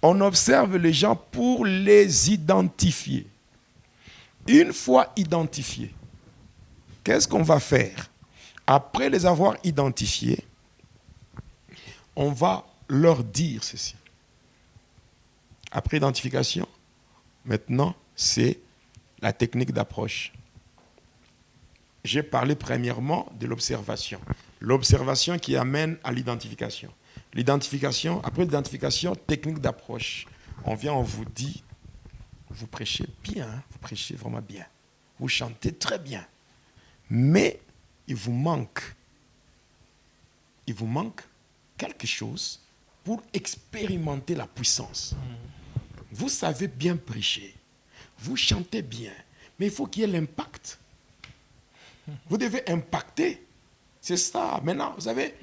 On observe les gens pour les identifier. Une fois identifiés, qu'est-ce qu'on va faire? Après les avoir identifiés, on va leur dire ceci. Après identification, maintenant, c'est la technique d'approche. J'ai parlé premièrement de l'observation. L'observation qui amène à l'identification. L'identification, après l'identification, technique d'approche. On vient, on vous dit, vous prêchez bien, vous prêchez vraiment bien. Vous chantez très bien. Mais il vous manque quelque chose pour expérimenter la puissance. Vous savez bien prêcher. Vous chantez bien. Mais il faut qu'il y ait l'impact. Vous devez impacter. C'est ça. Maintenant, vous savez,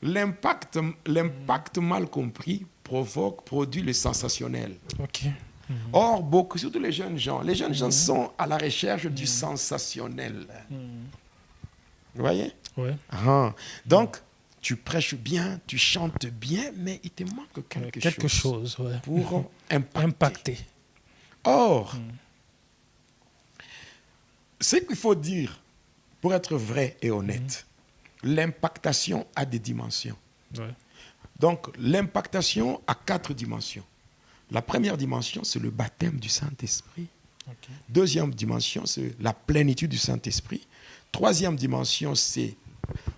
l'impact mal compris produit le sensationnel. Ok. Or, surtout les jeunes gens sont à la recherche du sensationnel. Vous voyez? Ouais. Donc, tu prêches bien, tu chantes bien, mais il te manque quelque chose ouais. pour impacter. Or, ce qu'il faut dire, pour être vrai et honnête, l'impactation a des dimensions. Ouais. Donc, l'impactation a 4 dimensions. La première dimension, c'est le baptême du Saint-Esprit. Okay. Deuxième dimension, c'est la plénitude du Saint-Esprit. Troisième dimension, c'est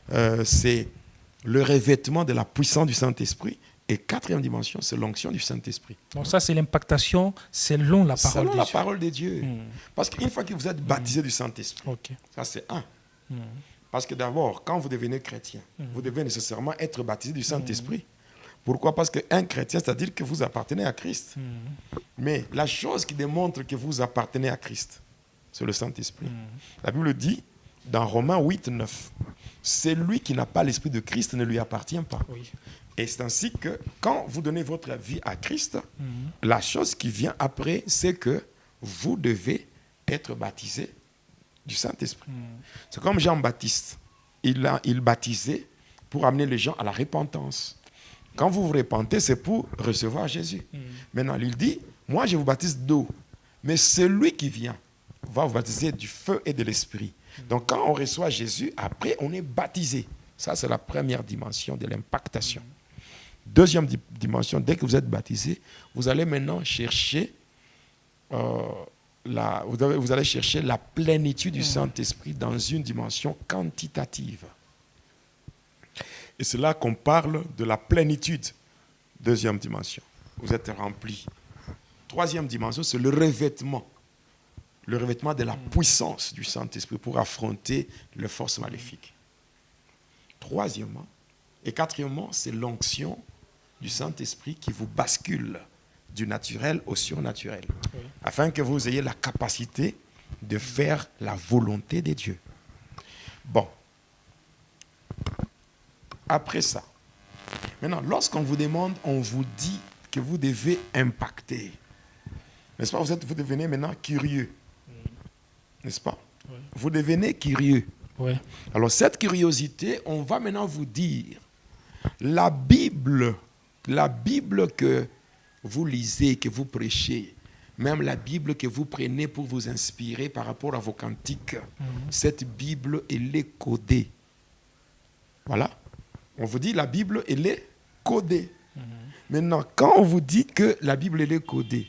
le revêtement de la puissance du Saint-Esprit. Et quatrième dimension, c'est l'onction du Saint-Esprit. Donc ça, c'est l'impactation selon la parole de Dieu. Selon la parole de Dieu. Parce qu'une fois que vous êtes baptisé du Saint-Esprit, ça c'est un. Parce que d'abord, quand vous devenez chrétien, vous devez nécessairement être baptisé du Saint-Esprit. Pourquoi? Parce qu'un chrétien, c'est-à-dire que vous appartenez à Christ. Mais la chose qui démontre que vous appartenez à Christ, c'est le Saint-Esprit. La Bible dit, dans Romains 8, 9, celui qui n'a pas l'Esprit de Christ ne lui appartient pas. Oui. Et c'est ainsi que quand vous donnez votre vie à Christ, la chose qui vient après, c'est que vous devez être baptisé du Saint-Esprit. C'est comme Jean-Baptiste. Il baptisait pour amener les gens à la repentance. Quand vous vous repentez, c'est pour recevoir Jésus. Maintenant, il dit, moi je vous baptise d'eau, mais celui qui vient va vous baptiser du feu et de l'esprit. Donc quand on reçoit Jésus, après on est baptisé. Ça, c'est la première dimension de l'impactation. Deuxième dimension, dès que vous êtes baptisé, vous allez maintenant chercher vous allez chercher la plénitude du Saint-Esprit dans une dimension quantitative. Et c'est là qu'on parle de la plénitude. Deuxième dimension, vous êtes rempli. Troisième dimension, c'est le revêtement. Le revêtement de la puissance du Saint-Esprit pour affronter les forces maléfiques. Troisièmement et quatrièmement, c'est l'onction du Saint-Esprit qui vous bascule du naturel au surnaturel, afin que vous ayez la capacité de faire la volonté de Dieu. Bon. Après ça, maintenant, lorsqu'on vous demande, on vous dit que vous devez impacter. N'est-ce pas? Vous devenez maintenant curieux. N'est-ce pas? Oui. Vous devenez curieux. Oui. Alors, cette curiosité, on va maintenant vous dire, la Bible que vous lisez, que vous prêchez, même la Bible que vous prenez pour vous inspirer par rapport à vos cantiques, cette Bible, elle est codée. Voilà. On vous dit, la Bible, elle est codée. Maintenant, quand on vous dit que la Bible, elle est codée,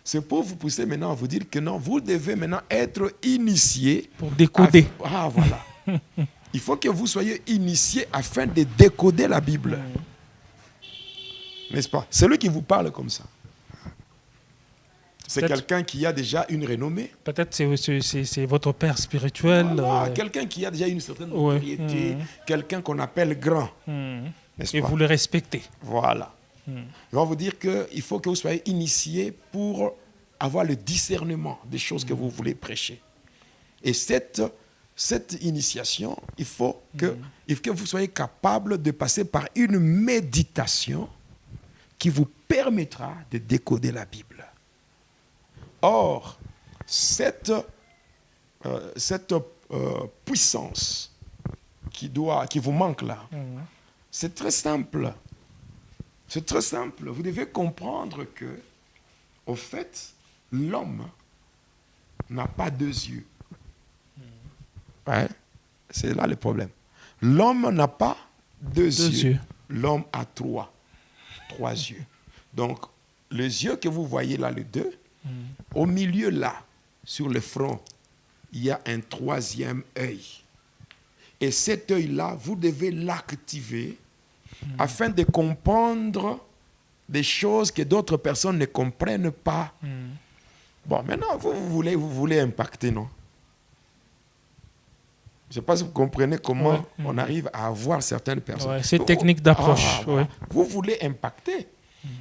c'est pour vous pousser maintenant à vous dire que non, vous devez maintenant être initié. Pour décoder. Voilà. Il faut que vous soyez initié afin de décoder la Bible. N'est-ce pas? C'est lui qui vous parle comme ça. C'est quelqu'un qui a déjà une renommée. Peut-être c'est votre père spirituel. Voilà, quelqu'un qui a déjà une certaine notoriété, quelqu'un qu'on appelle grand. Et vous le respectez. Voilà. Il va vous dire qu'il faut que vous soyez initié pour avoir le discernement des choses que vous voulez prêcher. Et cette initiation, il faut que vous soyez capable de passer par une méditation qui vous permettra de décoder la Bible. Or, cette puissance qui vous manque là, c'est très simple. C'est très simple. Vous devez comprendre que, au fait, l'homme n'a pas deux yeux. Ouais, c'est là le problème. L'homme n'a pas deux yeux. L'homme a trois yeux. Donc, les yeux que vous voyez là, les deux, au milieu là, sur le front, il y a un troisième œil. Et cet œil-là, vous devez l'activer afin de comprendre des choses que d'autres personnes ne comprennent pas. Bon, maintenant, vous voulez impacter, non? Je ne sais pas si vous comprenez comment on arrive à avoir certaines personnes. Ouais, c'est technique d'approche. Voilà. Vous voulez impacter.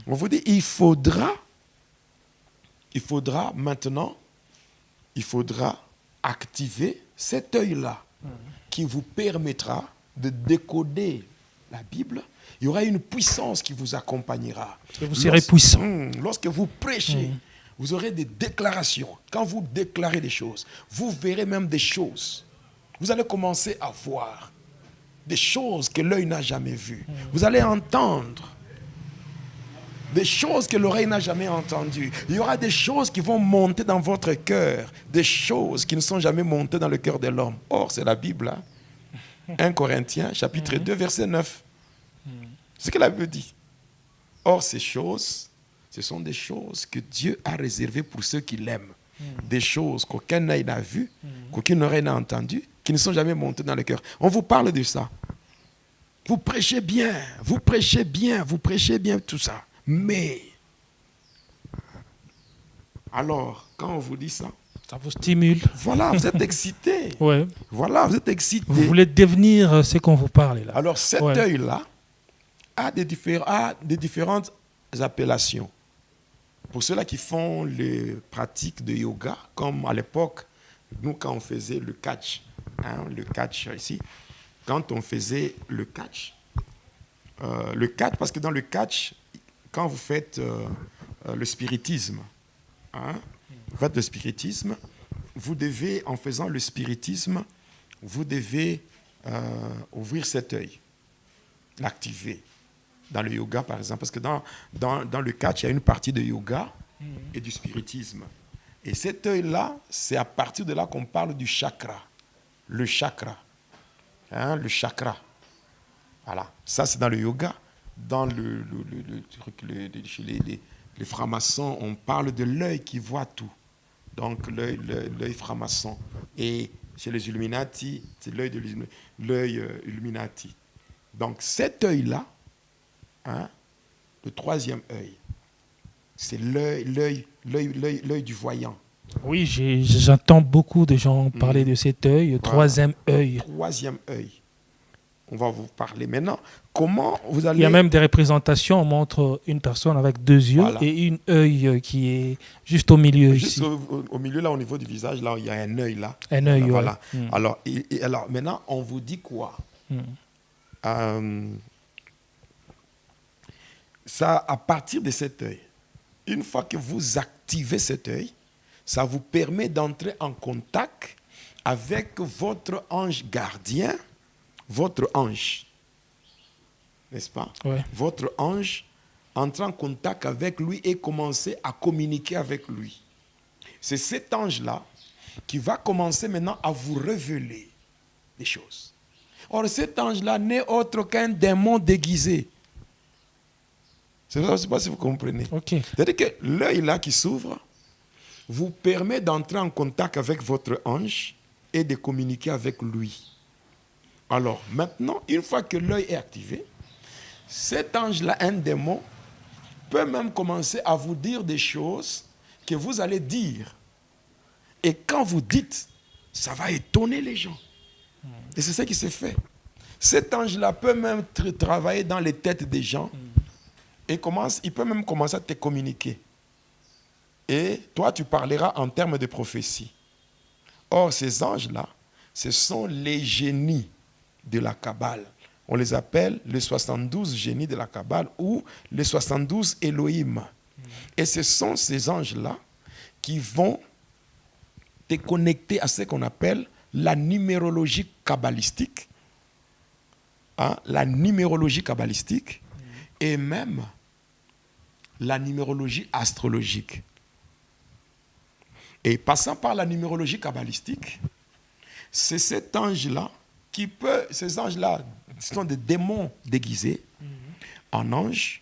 On vous dit, il faudra maintenant, activer cet œil-là qui vous permettra de décoder la Bible. Il y aura une puissance qui vous accompagnera. Vous serez puissant. Lorsque vous prêchez, vous aurez des déclarations. Quand vous déclarez des choses, vous verrez même des choses. Vous allez commencer à voir des choses que l'œil n'a jamais vues. Vous allez entendre des choses que l'oreille n'a jamais entendues. Il y aura des choses qui vont monter dans votre cœur, des choses qui ne sont jamais montées dans le cœur de l'homme. Or, c'est la Bible. 1 Corinthiens, chapitre 2, verset 9. C'est ce que la Bible dit. Or, ces choses, ce sont des choses que Dieu a réservées pour ceux qui l'aiment. Des choses qu'aucun œil n'a vues, qu'aucune oreille n'a entendues, qui ne sont jamais montées dans le cœur. On vous parle de ça. Vous prêchez bien tout ça. Mais, alors, quand on vous dit ça, ça vous stimule. Voilà, vous êtes excité. Ouais. Voilà, vous êtes excité. Vous voulez devenir ce qu'on vous parle là. Alors, cet œil-là a des différentes appellations. Pour ceux-là qui font les pratiques de yoga, comme à l'époque, nous, quand on faisait le catch ici, quand on faisait le catch, parce que dans le catch, quand vous faites le spiritisme, vous faites le spiritisme, vous devez, en faisant le spiritisme, vous devez ouvrir cet œil, l'activer. Dans le yoga, par exemple, parce que dans le catch, il y a une partie de yoga et du spiritisme. Et cet œil-là, c'est à partir de là qu'on parle du chakra. Le chakra. Le chakra. Voilà. Ça, c'est dans le yoga. Dans chez les francs-maçons, on parle de l'œil qui voit tout. Donc, l'œil franc-maçon. Et chez les Illuminati, c'est l'œil Illuminati. Donc, cet œil-là, le troisième œil, c'est l'œil du voyant. Oui, j'entends beaucoup de gens parler de cet œil, le troisième œil. Troisième œil. On va vous parler maintenant. Comment vous allez... Il y a même des représentations, on montre une personne avec deux yeux et une œil qui est juste au milieu. Juste ici. Au milieu, là, au niveau du visage, là, il y a un œil là. Un œil, voilà. Alors, maintenant, on vous dit quoi? Ça, à partir de cet œil, une fois que vous activez cet œil, ça vous permet d'entrer en contact avec votre ange gardien, votre ange. N'est-ce pas? Ouais. Votre ange, entrer en contact avec lui et commencer à communiquer avec lui. C'est cet ange-là qui va commencer maintenant à vous révéler des choses. Or, cet ange-là n'est autre qu'un démon déguisé. Je ne sais pas si vous comprenez. Okay. C'est-à-dire que l'œil là qui s'ouvre vous permet d'entrer en contact avec votre ange et de communiquer avec lui. Alors, maintenant, une fois que l'œil est activé, cet ange-là, un démon, peut même commencer à vous dire des choses que vous allez dire. Et quand vous dites, ça va étonner les gens. Et c'est ce qui s'est fait. Cet ange-là peut même travailler dans les têtes des gens et il peut même commencer à te communiquer. Et toi, tu parleras en termes de prophétie. Or, ces anges-là, ce sont les génies de la Kabbale. On les appelle les 72 génies de la Kabbale ou les 72 Elohim. Et ce sont ces anges-là qui vont te connecter à ce qu'on appelle la numérologie kabbalistique. La numérologie kabbalistique et même la numérologie astrologique. Et passant par la numérologie kabbalistique, c'est cet ange-là ces anges-là sont des démons déguisés en anges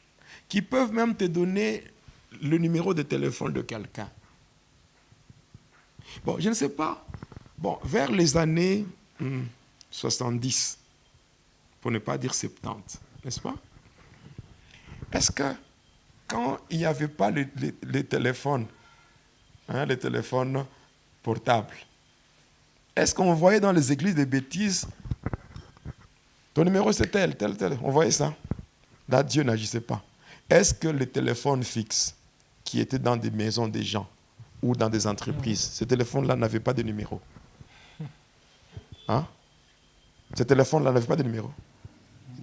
qui peuvent même te donner le numéro de téléphone de quelqu'un. Bon, je ne sais pas. Bon, vers les années 70, pour ne pas dire 70, n'est-ce pas? Est-ce que quand il n'y avait pas les téléphones, les téléphones portables, est-ce qu'on voyait dans les églises des bêtises, ton numéro c'est tel, on voyait ça? Là, Dieu n'agissait pas. Est-ce que les téléphones fixes qui étaient dans des maisons des gens ou dans des entreprises, ces téléphones-là n'avaient pas de numéro? Ces téléphones-là n'avaient pas de numéro?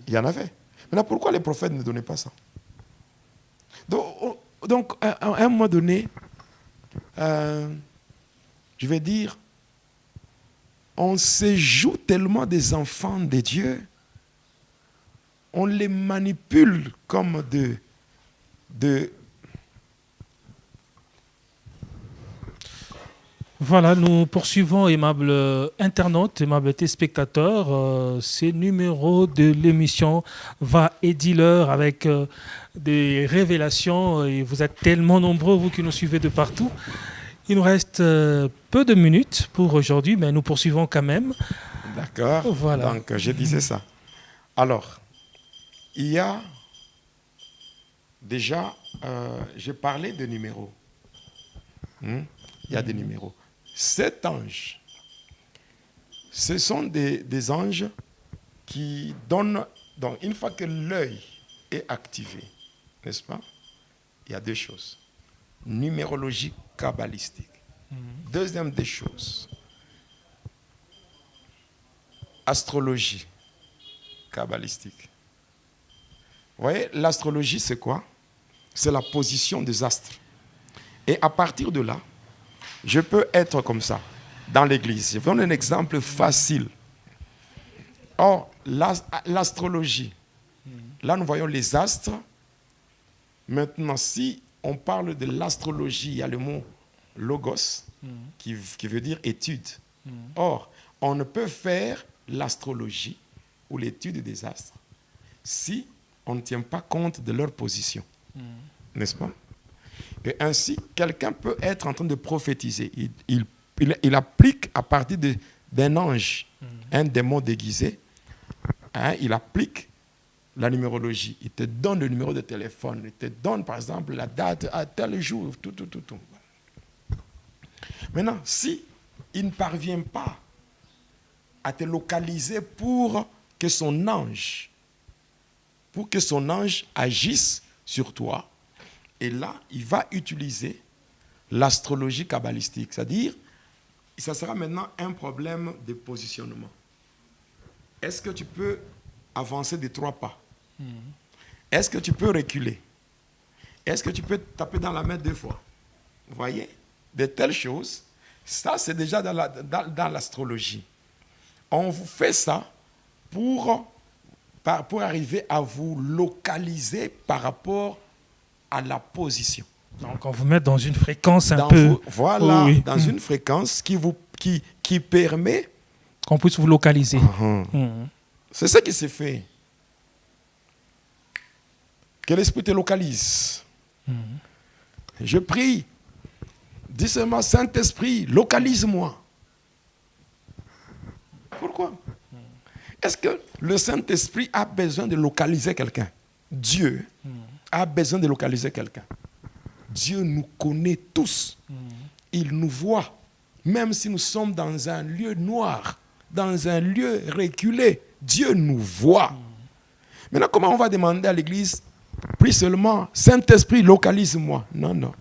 Il y en avait. Maintenant, pourquoi les prophètes ne donnaient pas ça? Donc à un moment donné, je vais dire, on se joue tellement des enfants de Dieu, on les manipule comme Voilà, nous poursuivons, aimables internautes, aimables téléspectateurs, ces numéros de l'émission Va et Dealer avec des révélations. Et vous êtes tellement nombreux, vous qui nous suivez de partout. Il nous reste peu de minutes pour aujourd'hui, mais nous poursuivons quand même. D'accord. Voilà. Donc, je disais ça. Alors, il y a déjà, j'ai parlé de numéros. Il y a des numéros. 7 anges, ce sont des anges qui donnent... Donc, une fois que l'œil est activé, n'est-ce pas? Il y a deux choses. Numérologie kabbalistique. Deuxième des choses, astrologie kabbalistique. Vous voyez, l'astrologie, c'est quoi? C'est la position des astres. Et à partir de là, je peux être comme ça, dans l'église. Je vous donne un exemple facile. Or, l'astrologie, là nous voyons les astres. Maintenant, si on parle de l'astrologie, il y a le mot logos, qui veut dire étude. Or, on ne peut faire l'astrologie ou l'étude des astres si on ne tient pas compte de leur position. N'est-ce pas? Et ainsi, quelqu'un peut être en train de prophétiser. Il applique à partir d'un ange, un démon déguisé, il applique la numérologie. Il te donne le numéro de téléphone. Il te donne, par exemple, la date à tel jour, tout. Maintenant, si il ne parvient pas à te localiser pour que son ange agisse sur toi, et là, il va utiliser l'astrologie kabbalistique. C'est-à-dire, ça sera maintenant un problème de positionnement. Est-ce que tu peux avancer de 3 pas? Est-ce que tu peux reculer? Est-ce que tu peux taper dans la main 2 fois? Vous voyez? De telles choses, ça c'est déjà dans l'astrologie. On vous fait ça pour arriver à vous localiser par rapport à la position. Donc on vous met dans une fréquence un peu... Voilà, oui. Dans une fréquence qui permet... qu'on puisse vous localiser. C'est ce qui s'est fait. Que l'Esprit te localise. Je prie. Dis seulement, Saint-Esprit, localise-moi. Pourquoi? Est-ce que le Saint-Esprit a besoin de localiser quelqu'un? Dieu a besoin de localiser quelqu'un. Dieu nous connaît tous. Il nous voit. Même si nous sommes dans un lieu noir, dans un lieu reculé, Dieu nous voit. Maintenant, comment on va demander à l'église, prie seulement, Saint-Esprit, localise-moi. Non, non.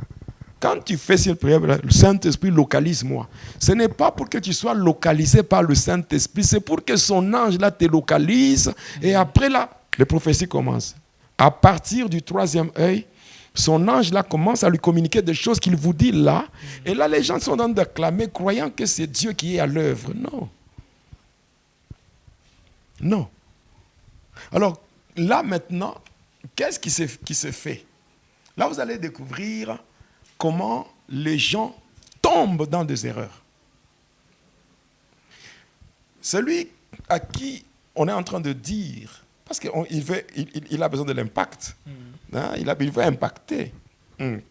Quand tu fais cette prière, le Saint-Esprit, localise-moi. Ce n'est pas pour que tu sois localisé par le Saint-Esprit, c'est pour que son ange là te localise. Et après là, les prophéties commencent. À partir du 3e œil, son ange là commence à lui communiquer des choses qu'il vous dit là. Et là, les gens sont en train d'acclamer, croyant que c'est Dieu qui est à l'œuvre. Non. Non. Alors, là maintenant, qu'est-ce qui se fait? Là, vous allez découvrir comment les gens tombent dans des erreurs. Celui à qui on est en train de dire, parce qu'il a besoin de l'impact, hein, il veut impacter.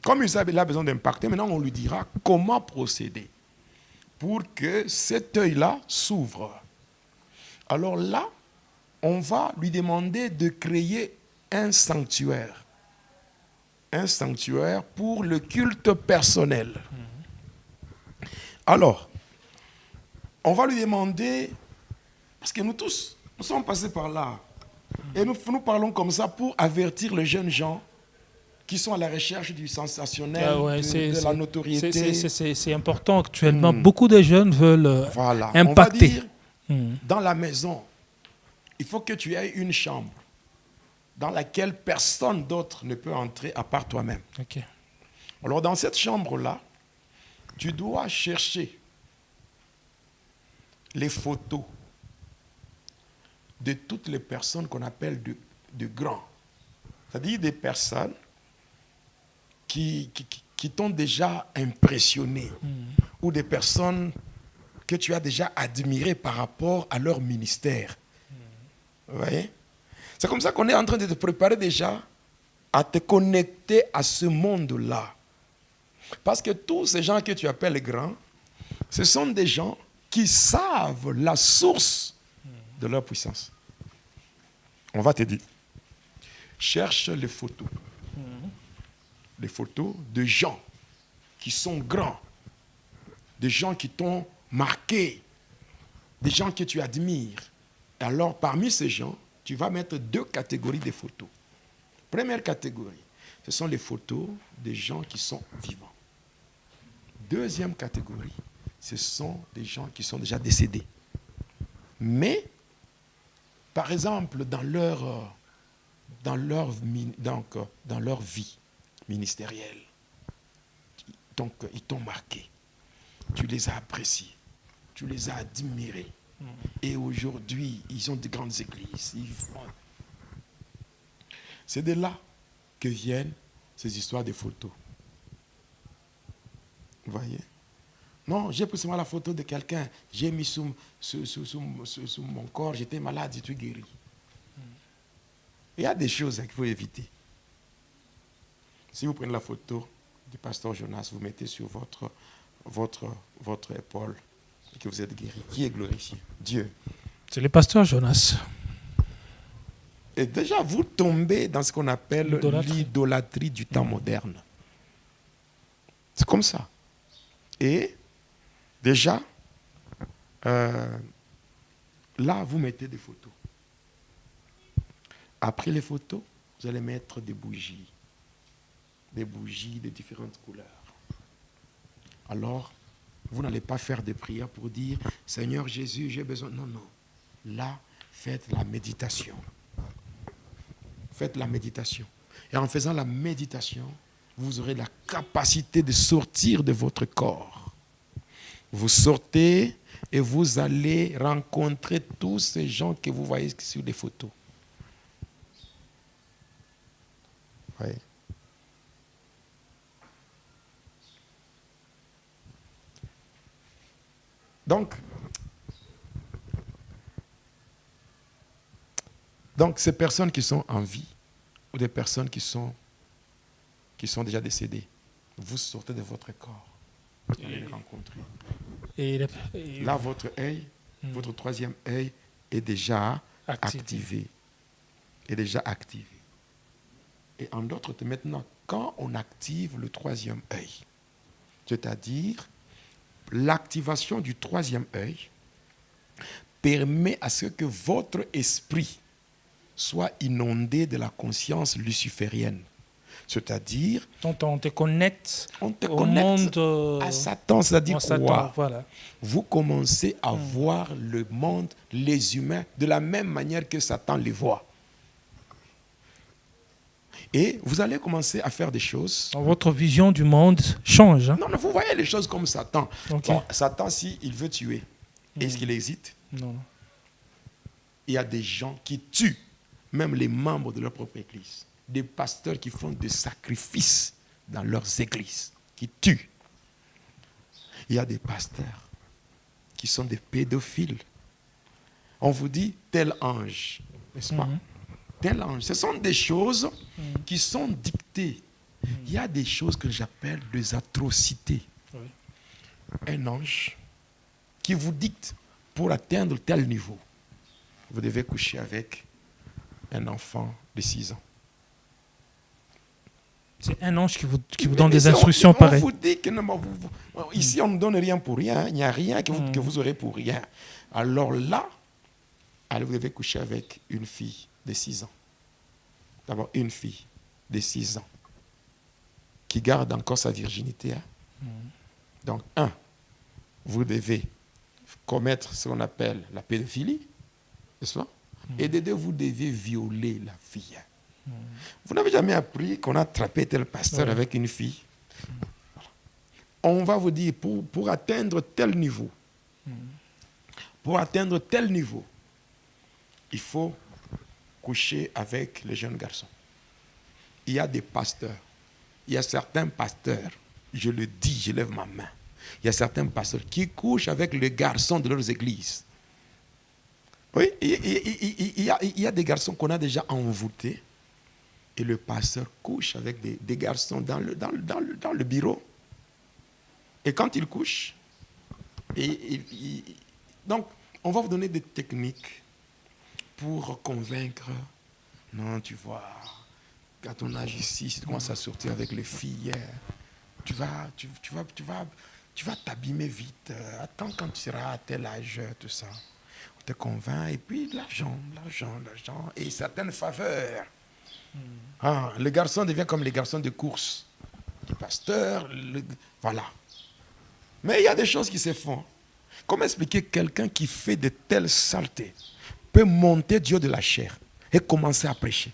Comme il a besoin d'impacter, maintenant on lui dira comment procéder pour que cet œil-là s'ouvre. Alors là, on va lui demander de créer un sanctuaire. Un sanctuaire pour le culte personnel. Alors, on va lui demander, parce que nous tous, nous sommes passés par là, et nous parlons comme ça pour avertir les jeunes gens qui sont à la recherche du sensationnel, de la notoriété. C'est important actuellement. Beaucoup de jeunes veulent impacter. On va dire, dans la maison, il faut que tu aies une chambre dans laquelle personne d'autre ne peut entrer à part toi-même. Okay. Alors dans cette chambre-là, tu dois chercher les photos de toutes les personnes qu'on appelle de grands. C'est-à-dire des personnes qui t'ont déjà impressionné ou des personnes que tu as déjà admirées par rapport à leur ministère. Vous voyez? C'est comme ça qu'on est en train de te préparer déjà à te connecter à ce monde-là. Parce que tous ces gens que tu appelles grands, ce sont des gens qui savent la source de leur puissance. On va te dire, cherche les photos. Les photos de gens qui sont grands, des gens qui t'ont marqué, des gens que tu admires. Et alors, parmi ces gens, tu vas mettre 2 catégories de photos. Première catégorie, ce sont les photos des gens qui sont vivants. Deuxième catégorie, ce sont des gens qui sont déjà décédés. Mais, par exemple, dans leur vie ministérielle, donc ils t'ont marqué, tu les as appréciés, tu les as admirés. Et aujourd'hui, ils ont de grandes églises. C'est de là que viennent ces histoires de photos. Vous voyez? Non, j'ai pris seulement la photo de quelqu'un, j'ai mis sous mon corps, j'étais malade, j'étais guéri. Il y a des choses qu'il faut éviter. Si vous prenez la photo du pasteur Jonas, vous mettez sur votre épaule, que vous êtes guéri. Qui est glorifié? Dieu. C'est le pasteur Jonas. Et déjà, vous tombez dans ce qu'on appelle l'idolâtrie du temps moderne. C'est comme ça. Et déjà, là, vous mettez des photos. Après les photos, vous allez mettre des bougies. Des bougies de différentes couleurs. Alors, vous n'allez pas faire des prières pour dire « Seigneur Jésus, j'ai besoin... » Non, non. Là, faites la méditation. Faites la méditation. Et en faisant la méditation, vous aurez la capacité de sortir de votre corps. Vous sortez et vous allez rencontrer tous ces gens que vous voyez sur les photos. Oui. Donc, ces personnes qui sont en vie ou des personnes qui sont déjà décédées, vous sortez de votre corps. Vous allez les rencontrer. Là, votre œil, votre 3e œil est déjà activé. Est déjà activé. Et en d'autres termes, maintenant, quand on active le troisième œil, c'est-à-dire l'activation du troisième œil permet à ce que votre esprit soit inondé de la conscience luciférienne. C'est-à-dire, on te connecte au monde à Satan, c'est-à-dire quoi? Voilà. Vous commencez à voir le monde, les humains, de la même manière que Satan les voit. Et vous allez commencer à faire des choses. Votre vision du monde change. Hein? Non, vous voyez les choses comme Satan. Okay. Bon, Satan, s'il veut tuer, est-ce qu'il hésite? Non. Il y a des gens qui tuent même les membres de leur propre église. Des pasteurs qui font des sacrifices dans leurs églises, qui tuent. Il y a des pasteurs qui sont des pédophiles. On vous dit tel ange, n'est-ce pas? Tel ange. Ce sont des choses qui sont dictées. Il y a des choses que j'appelle des atrocités. Oui. Un ange qui vous dicte pour atteindre tel niveau. Vous devez coucher avec un enfant de 6 ans. C'est un ange qui vous donne des instructions pareilles. On vous dit que non, ici, on ne donne rien pour rien. Il n'y a rien que vous aurez pour rien. Alors là, vous devez coucher avec une fille de 6 ans. D'abord, une fille de 6 ans qui garde encore sa virginité. Hein. Donc, vous devez commettre ce qu'on appelle la pédophilie, n'est-ce pas? Et de deux, vous devez violer la fille. Vous n'avez jamais appris qu'on a attrapé tel pasteur avec une fille. Voilà. On va vous dire, pour atteindre tel niveau, il faut coucher avec les jeunes garçons. Il y a des pasteurs. Il y a certains pasteurs, je le dis, je lève ma main. Il y a certains pasteurs qui couchent avec les garçons de leurs églises. Oui, il y a des garçons qu'on a déjà envoûtés. Et le pasteur couche avec des garçons dans le bureau. Et quand il couche, donc on va vous donner des techniques pour convaincre. Non, tu vois, à ton âge ici, si tu commences à sortir avec les filles, tu vas t'abîmer vite. Attends quand tu seras à tel âge, tout ça. On te convainc. Et puis l'argent, et certaines faveurs. Le garçon devient comme les garçons de course. Le pasteur, voilà. Mais il y a des choses qui se font. Comment expliquer quelqu'un qui fait de telles saletés peut monter Dieu de la chair et commencer à prêcher?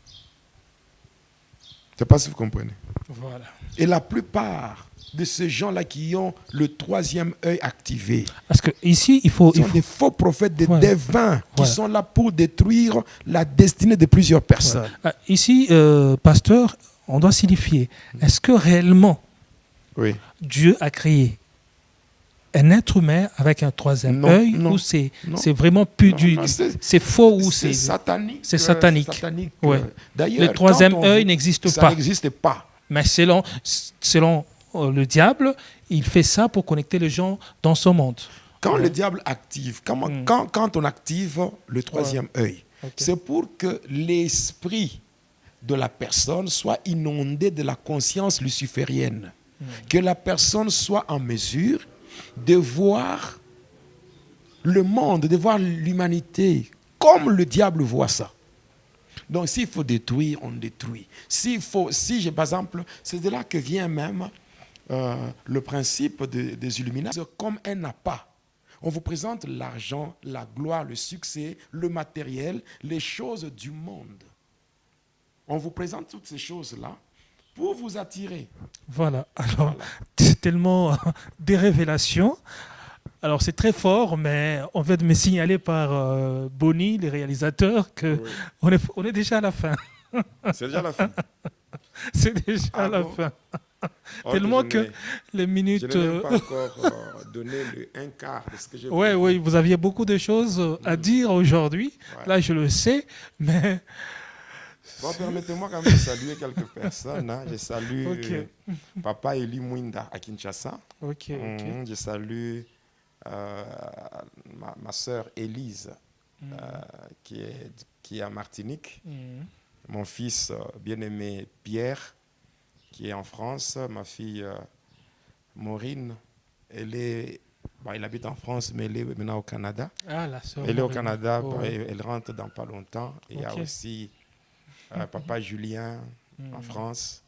Je ne sais pas si vous comprenez. Voilà. Et la plupart de ces gens-là qui ont le troisième œil activé, parce que ici, il faut des faux prophètes, des devins qui sont là pour détruire la destinée de plusieurs personnes. Ici, pasteur, on doit signifier, est-ce que réellement Dieu a créé un être humain avec un troisième œil, ou c'est vraiment plus c'est faux, ou c'est satanique? C'est satanique. D'ailleurs, le troisième œil n'existe pas. Ça n'existe pas. Mais selon le diable, il fait ça pour connecter les gens dans son monde. Quand le diable active, quand on active le troisième œil, c'est pour que l'esprit de la personne soit inondé de la conscience luciférienne. Que la personne soit en mesure de voir le monde, de voir l'humanité comme le diable voit ça. Donc s'il faut détruire, on détruit. Par exemple, c'est de là que vient même le principe des Illuminati comme un appât. On vous présente l'argent, la gloire, le succès, le matériel, les choses du monde. On vous présente toutes ces choses-là pour vous attirer. Voilà. Alors, c'est tellement des révélations. Alors, c'est très fort, mais on vient de me signaler par Bonnie, les réalisateurs, qu'on est déjà à la fin. C'est déjà la fin. C'est déjà la fin. Tellement que les minutes... Je n'ai même pas encore donné un quart de ce que j'ai dit. Oui, vous aviez beaucoup de choses à dire aujourd'hui. Ouais. Là, je le sais, mais... Bon, permettez-moi quand même de saluer quelques personnes. Hein. Je salue Papa Eli Mwinda à Kinshasa. Je salue ma sœur Élise qui est à Martinique. mon fils bien-aimé Pierre, qui est en France, ma fille Maureen, il habite en France, mais elle est maintenant au Canada. Ah, la sœur Elle est au Maureen. Canada, Oh. elle rentre dans pas longtemps. Il y a aussi papa Julien en France,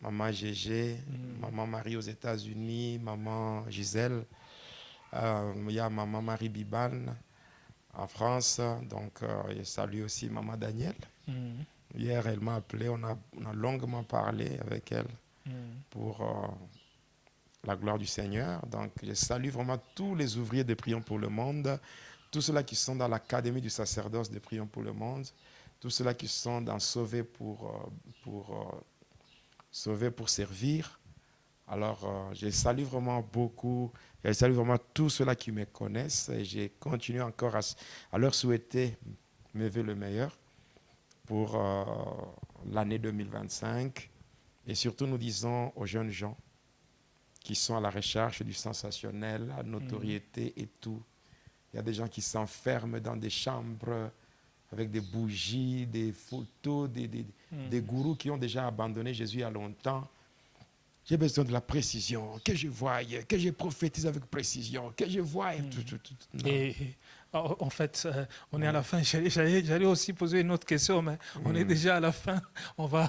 maman Gégé, maman Marie aux États-Unis, maman Gisèle, il y a maman Marie Biban en France, donc je salue aussi maman Danielle. Hier, elle m'a appelé, on a longuement parlé avec elle pour la gloire du Seigneur. Donc, je salue vraiment tous les ouvriers de Prions pour le monde, tous ceux-là qui sont dans l'académie du sacerdoce de Prions pour le monde, tous ceux-là qui sont dans Sauver pour servir. Alors, je salue vraiment beaucoup, je salue vraiment tous ceux-là qui me connaissent et je continue encore à leur souhaiter mes vœux le meilleur pour l'année 2025. Et surtout, nous disons aux jeunes gens qui sont à la recherche du sensationnel, la notoriété et tout. Il y a des gens qui s'enferment dans des chambres avec des bougies, des photos, des gourous qui ont déjà abandonné Jésus il y a longtemps. J'ai besoin de la précision, que je voie, que je prophétise avec précision, que je voie. Et en fait, on est à la fin. J'allais aussi poser une autre question, mais on est déjà à la fin. On va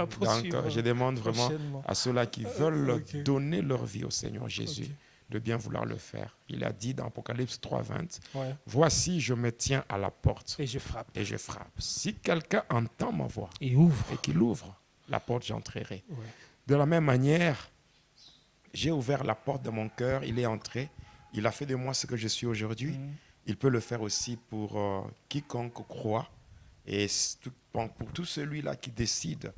poursuivre. Donc, je demande vraiment à ceux-là qui veulent donner leur vie au Seigneur Jésus de bien vouloir le faire. Il a dit dans Apocalypse 3:20, voici, je me tiens à la porte et je frappe. Et je frappe. Si quelqu'un entend ma voix et qu'il ouvre la porte, j'entrerai. De la même manière, j'ai ouvert la porte de mon cœur, il est entré, il a fait de moi ce que je suis aujourd'hui. Il peut le faire aussi pour quiconque croit. Et pour tout celui-là qui décide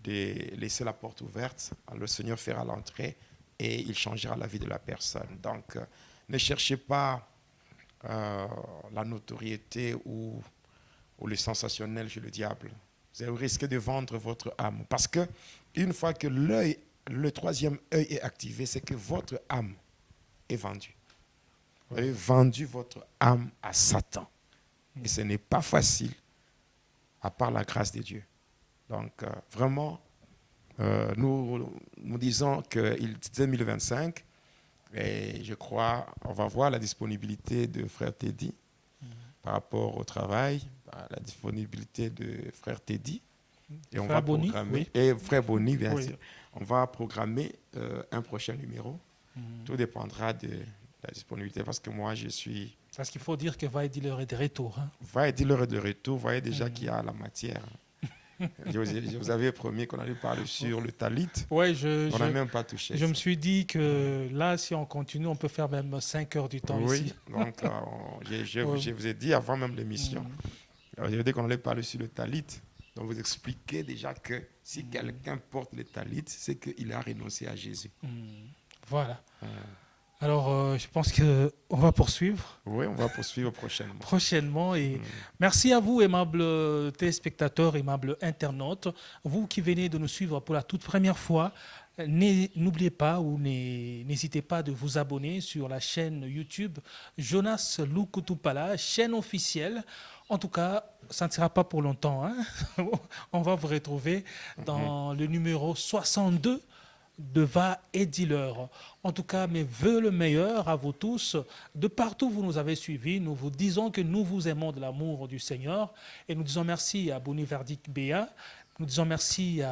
de laisser la porte ouverte, le Seigneur fera l'entrée et il changera la vie de la personne. Donc, ne cherchez pas la notoriété ou le sensationnel chez le diable. Vous risquez de vendre votre âme. Parce que une fois que le troisième œil est activé, c'est que votre âme est vendue. Vous avez vendu votre âme à Satan. Et ce n'est pas facile, à part la grâce de Dieu. Donc, vraiment, nous disons qu'il est 2025, et je crois, on va voir la disponibilité de frère Teddy par rapport au travail, la disponibilité de frère Teddy. Et on va programmer, et frère Bonny, bien sûr. On va programmer un prochain numéro. Tout dépendra de la disponibilité, parce que moi, je suis... Parce qu'il faut dire que Vaïdileur est de retour. Vaïdileur est de retour. Vous voyez déjà qu'il y a la matière. Je vous avais promis qu'on allait parler sur le talit. On n'a même pas touché. Je me suis dit que là, si on continue, on peut faire même 5 heures du temps ici. Donc je vous ai dit avant même l'émission, je vous ai dit qu'on allait parler sur le talit. Donc vous expliquez déjà que si quelqu'un porte le talit, c'est qu'il a renoncé à Jésus. Voilà. Alors, je pense qu'on va poursuivre. Oui, on va poursuivre prochainement. Prochainement. Et merci à vous, aimables téléspectateurs, aimables internautes. Vous qui venez de nous suivre pour la toute première fois, n'oubliez pas ou n'hésitez pas de vous abonner sur la chaîne YouTube Jonas Lukutupala, chaîne officielle. En tout cas, ça ne sera pas pour longtemps. On va vous retrouver dans le numéro 62 de Va et Dealer. En tout cas, mes voeux le meilleur à vous tous. De partout où vous nous avez suivis, nous vous disons que nous vous aimons de l'amour du Seigneur. Et nous disons merci à Boni Verdict Béa. Nous disons merci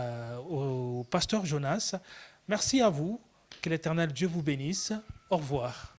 au pasteur Jonas. Merci à vous. Que l'Éternel Dieu vous bénisse. Au revoir.